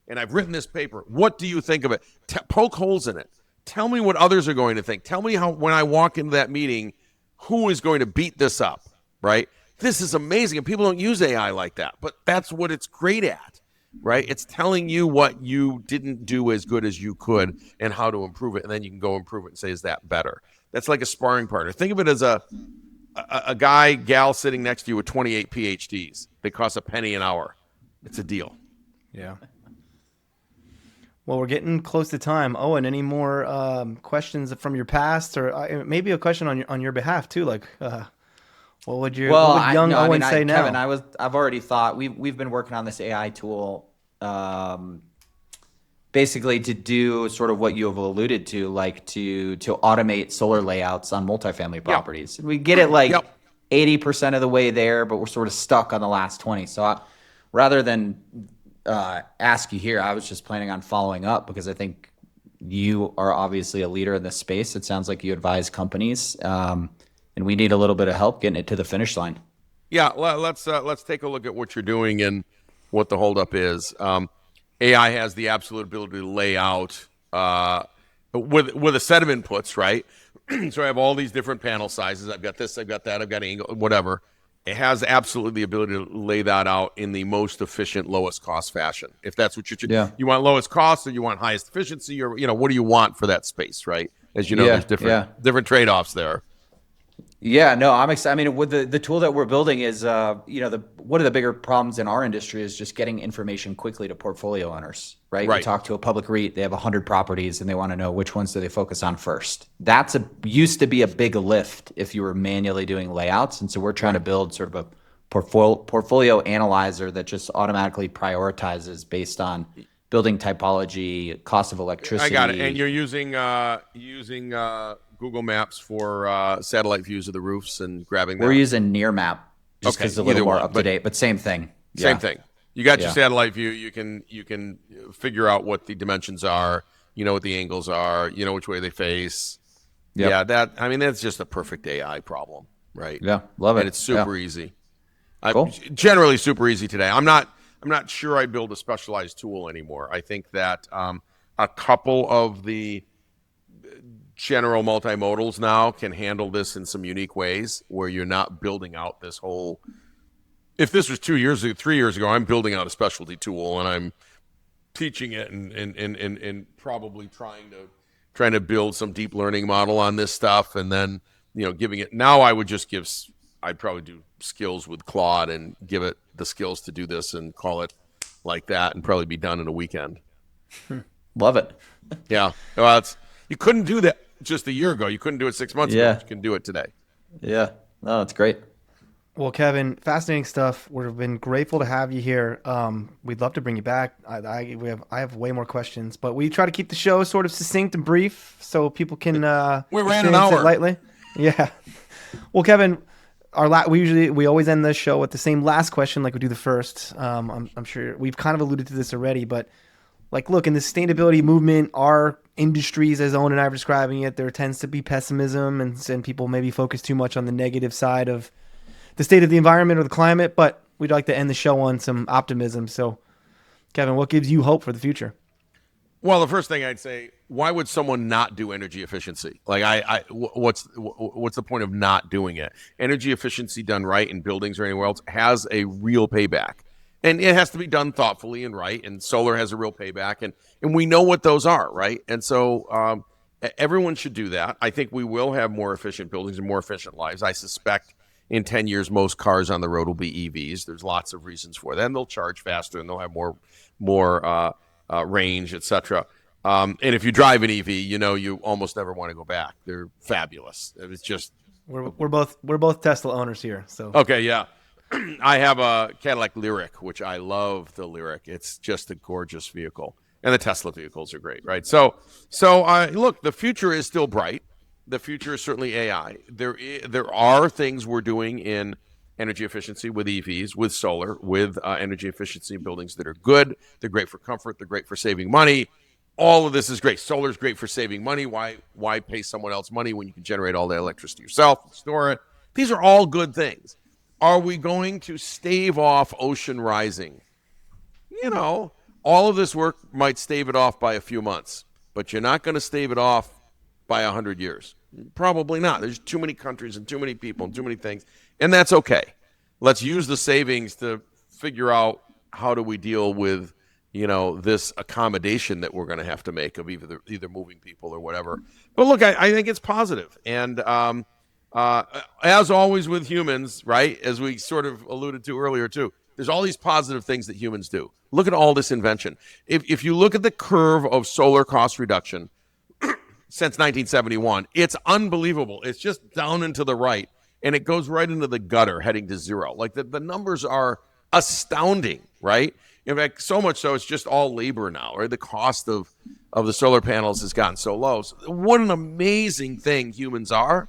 and I've written this paper. What do you think of it? Poke holes in it. Tell me what others are going to think. Tell me how, when I walk into that meeting, who is going to beat this up, right? This is amazing. And people don't use AI like that, but that's what it's great at, right? It's telling you what you didn't do as good as you could and how to improve it. And then you can go improve it and say, is that better? That's like a sparring partner. Think of it as a gal sitting next to you with 28 PhDs. They cost a penny an hour. It's a deal. Yeah. Well, we're getting close to time. Owen, any more questions from your past, or maybe a question on your behalf too? Like, what would young Owen say now? Kevin, I've already thought we've been working on this AI tool, basically to do sort of what you have alluded to, like to automate solar layouts on multifamily properties. Yep. We get it 80% of the way there, but we're sort of stuck on the last 20. So rather than ask you here, I was just planning on following up because I think you are obviously a leader in this space. It sounds like you advise companies, and we need a little bit of help getting it to the finish line. Yeah, let's take a look at what you're doing and what the holdup is. AI has the absolute ability to lay out with a set of inputs, right? So I have all these different panel sizes. I've got this, I've got that, I've got angle, whatever. It has absolutely the ability to lay that out in the most efficient, lowest cost fashion. If that's what you want, lowest cost, or you want highest efficiency, or what do you want for that space, right? As you know, there's different trade-offs there. Yeah, no, I'm excited. I mean, with the tool that we're building is, one of the bigger problems in our industry is just getting information quickly to portfolio owners, right? We talk to a public REIT, they have 100 properties and they want to know which ones do they focus on first. That's used to be a big lift if you were manually doing layouts. And so we're trying to build sort of a portfolio analyzer that just automatically prioritizes based on building typology, cost of electricity. I got it. And you're using Google Maps for satellite views of the roofs and grabbing that. We're using Near Map just Okay, because it's a little either more one, up to but date, but same thing. Same thing. You got your Yeah. satellite view. You can figure out what the dimensions are. You know what the angles are. You know which way they face. Yep. Yeah, that's just a perfect AI problem, right? Yeah, love it. And it's super easy. Cool. Generally super easy today. I'm not sure I'd build a specialized tool anymore. I think that a couple of the general multimodals now can handle this in some unique ways where you're not building out this whole. If this was 2 years ago, 3 years ago, I'm building out a specialty tool and I'm teaching it and probably trying to build some deep learning model on this stuff, and then giving it. Now I'd probably do skills with Claude and give it the skills to do this and call it like that, and probably be done in a weekend. Love it. Yeah, well, you couldn't do that just a year ago. You couldn't do it 6 months ago. You can do it today. Yeah, no, it's great. Well, Kevin, fascinating stuff. We've been grateful to have you here. We'd love to bring you back. I have way more questions, but we try to keep the show sort of succinct and brief so people can we ran an experience hour it lightly. Yeah. Well, Kevin, we always end the show with the same last question like we do the first. I'm sure we've kind of alluded to this already, but look, in the sustainability movement, our industries, as Owen and I are describing it, there tends to be pessimism and people maybe focus too much on the negative side of the state of the environment or the climate, but we'd like to end the show on some optimism. So, Kevin, what gives you hope for the future? Well, the first thing I'd say, why would someone not do energy efficiency? What's the point of not doing it? Energy efficiency done right in buildings or anywhere else has a real payback. And it has to be done thoughtfully and right. And solar has a real payback. And we know what those are, right? And so everyone should do that. I think we will have more efficient buildings and more efficient lives. I suspect in 10 years, most cars on the road will be EVs. There's lots of reasons for that. And they'll charge faster and they'll have more range, etc. And if you drive an EV, you almost never want to go back. They're fabulous. It's just we're both Tesla owners here. So okay, yeah. I have a Cadillac Lyriq, which I love the Lyriq. It's just a gorgeous vehicle, and the Tesla vehicles are great, right? So look, the future is still bright. The future is certainly AI. There are things we're doing in energy efficiency with EVs, with solar, with energy efficiency in buildings that are good. They're great for comfort. They're great for saving money. All of this is great. Solar is great for saving money. Why pay someone else money when you can generate all the electricity yourself and store it? These are all good things. Are we going to stave off ocean rising? All of this work might stave it off by a few months, but you're not going to stave it off by 100 years. Probably not. There's too many countries and too many people and too many things, and that's okay. Let's use the savings to figure out how do we deal with, this accommodation that we're going to have to make of either moving people or whatever. But look, I think it's positive. And as always with humans, right, as we sort of alluded to earlier too, there's all these positive things that humans do. Look at all this invention. If you look at the curve of solar cost reduction since 1971, it's unbelievable. It's just down and to the right, and it goes right into the gutter heading to zero. Like the numbers are astounding, right? In fact, so much so it's just all labor now, right? The cost of the solar panels has gotten so low. So what an amazing thing humans are.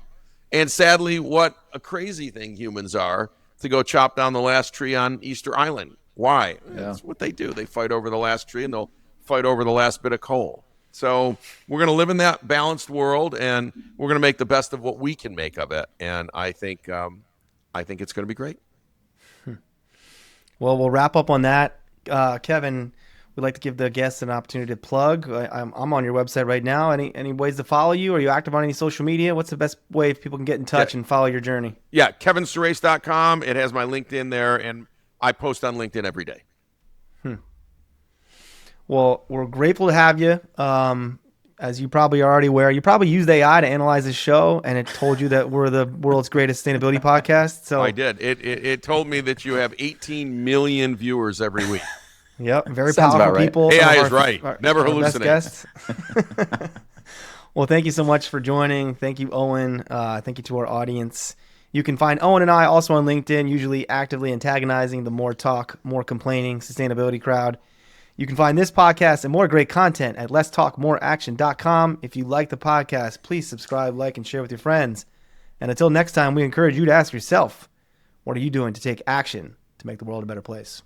And sadly, what a crazy thing humans are to go chop down the last tree on Easter Island. Why? Yeah. That's what they do. They fight over the last tree and they'll fight over the last bit of coal. So we're going to live in that balanced world, and we're going to make the best of what we can make of it. And I think it's going to be great. Well, we'll wrap up on that. Kevin, we'd like to give the guests an opportunity to plug. I'm on your website right now. Any ways to follow you? Are you active on any social media? What's the best way if people can get in touch and follow your journey? Yeah, kevinsurace.com. It has my LinkedIn there, and I post on LinkedIn every day. Well, we're grateful to have you. As you probably are already aware, you probably used AI to analyze this show, and it told you that we're the world's greatest sustainability podcast. So I did. It told me that you have 18 million viewers every week. Yep, very Sounds powerful about right. people. AI is right. Never hallucinate. Best guests. Well, thank you so much for joining. Thank you, Owen. Thank you to our audience. You can find Owen and I also on LinkedIn, usually actively antagonizing the more talk, more complaining sustainability crowd. You can find this podcast and more great content at letstalkmoreaction.com. If you like the podcast, please subscribe, like, and share with your friends. And until next time, we encourage you to ask yourself, what are you doing to take action to make the world a better place?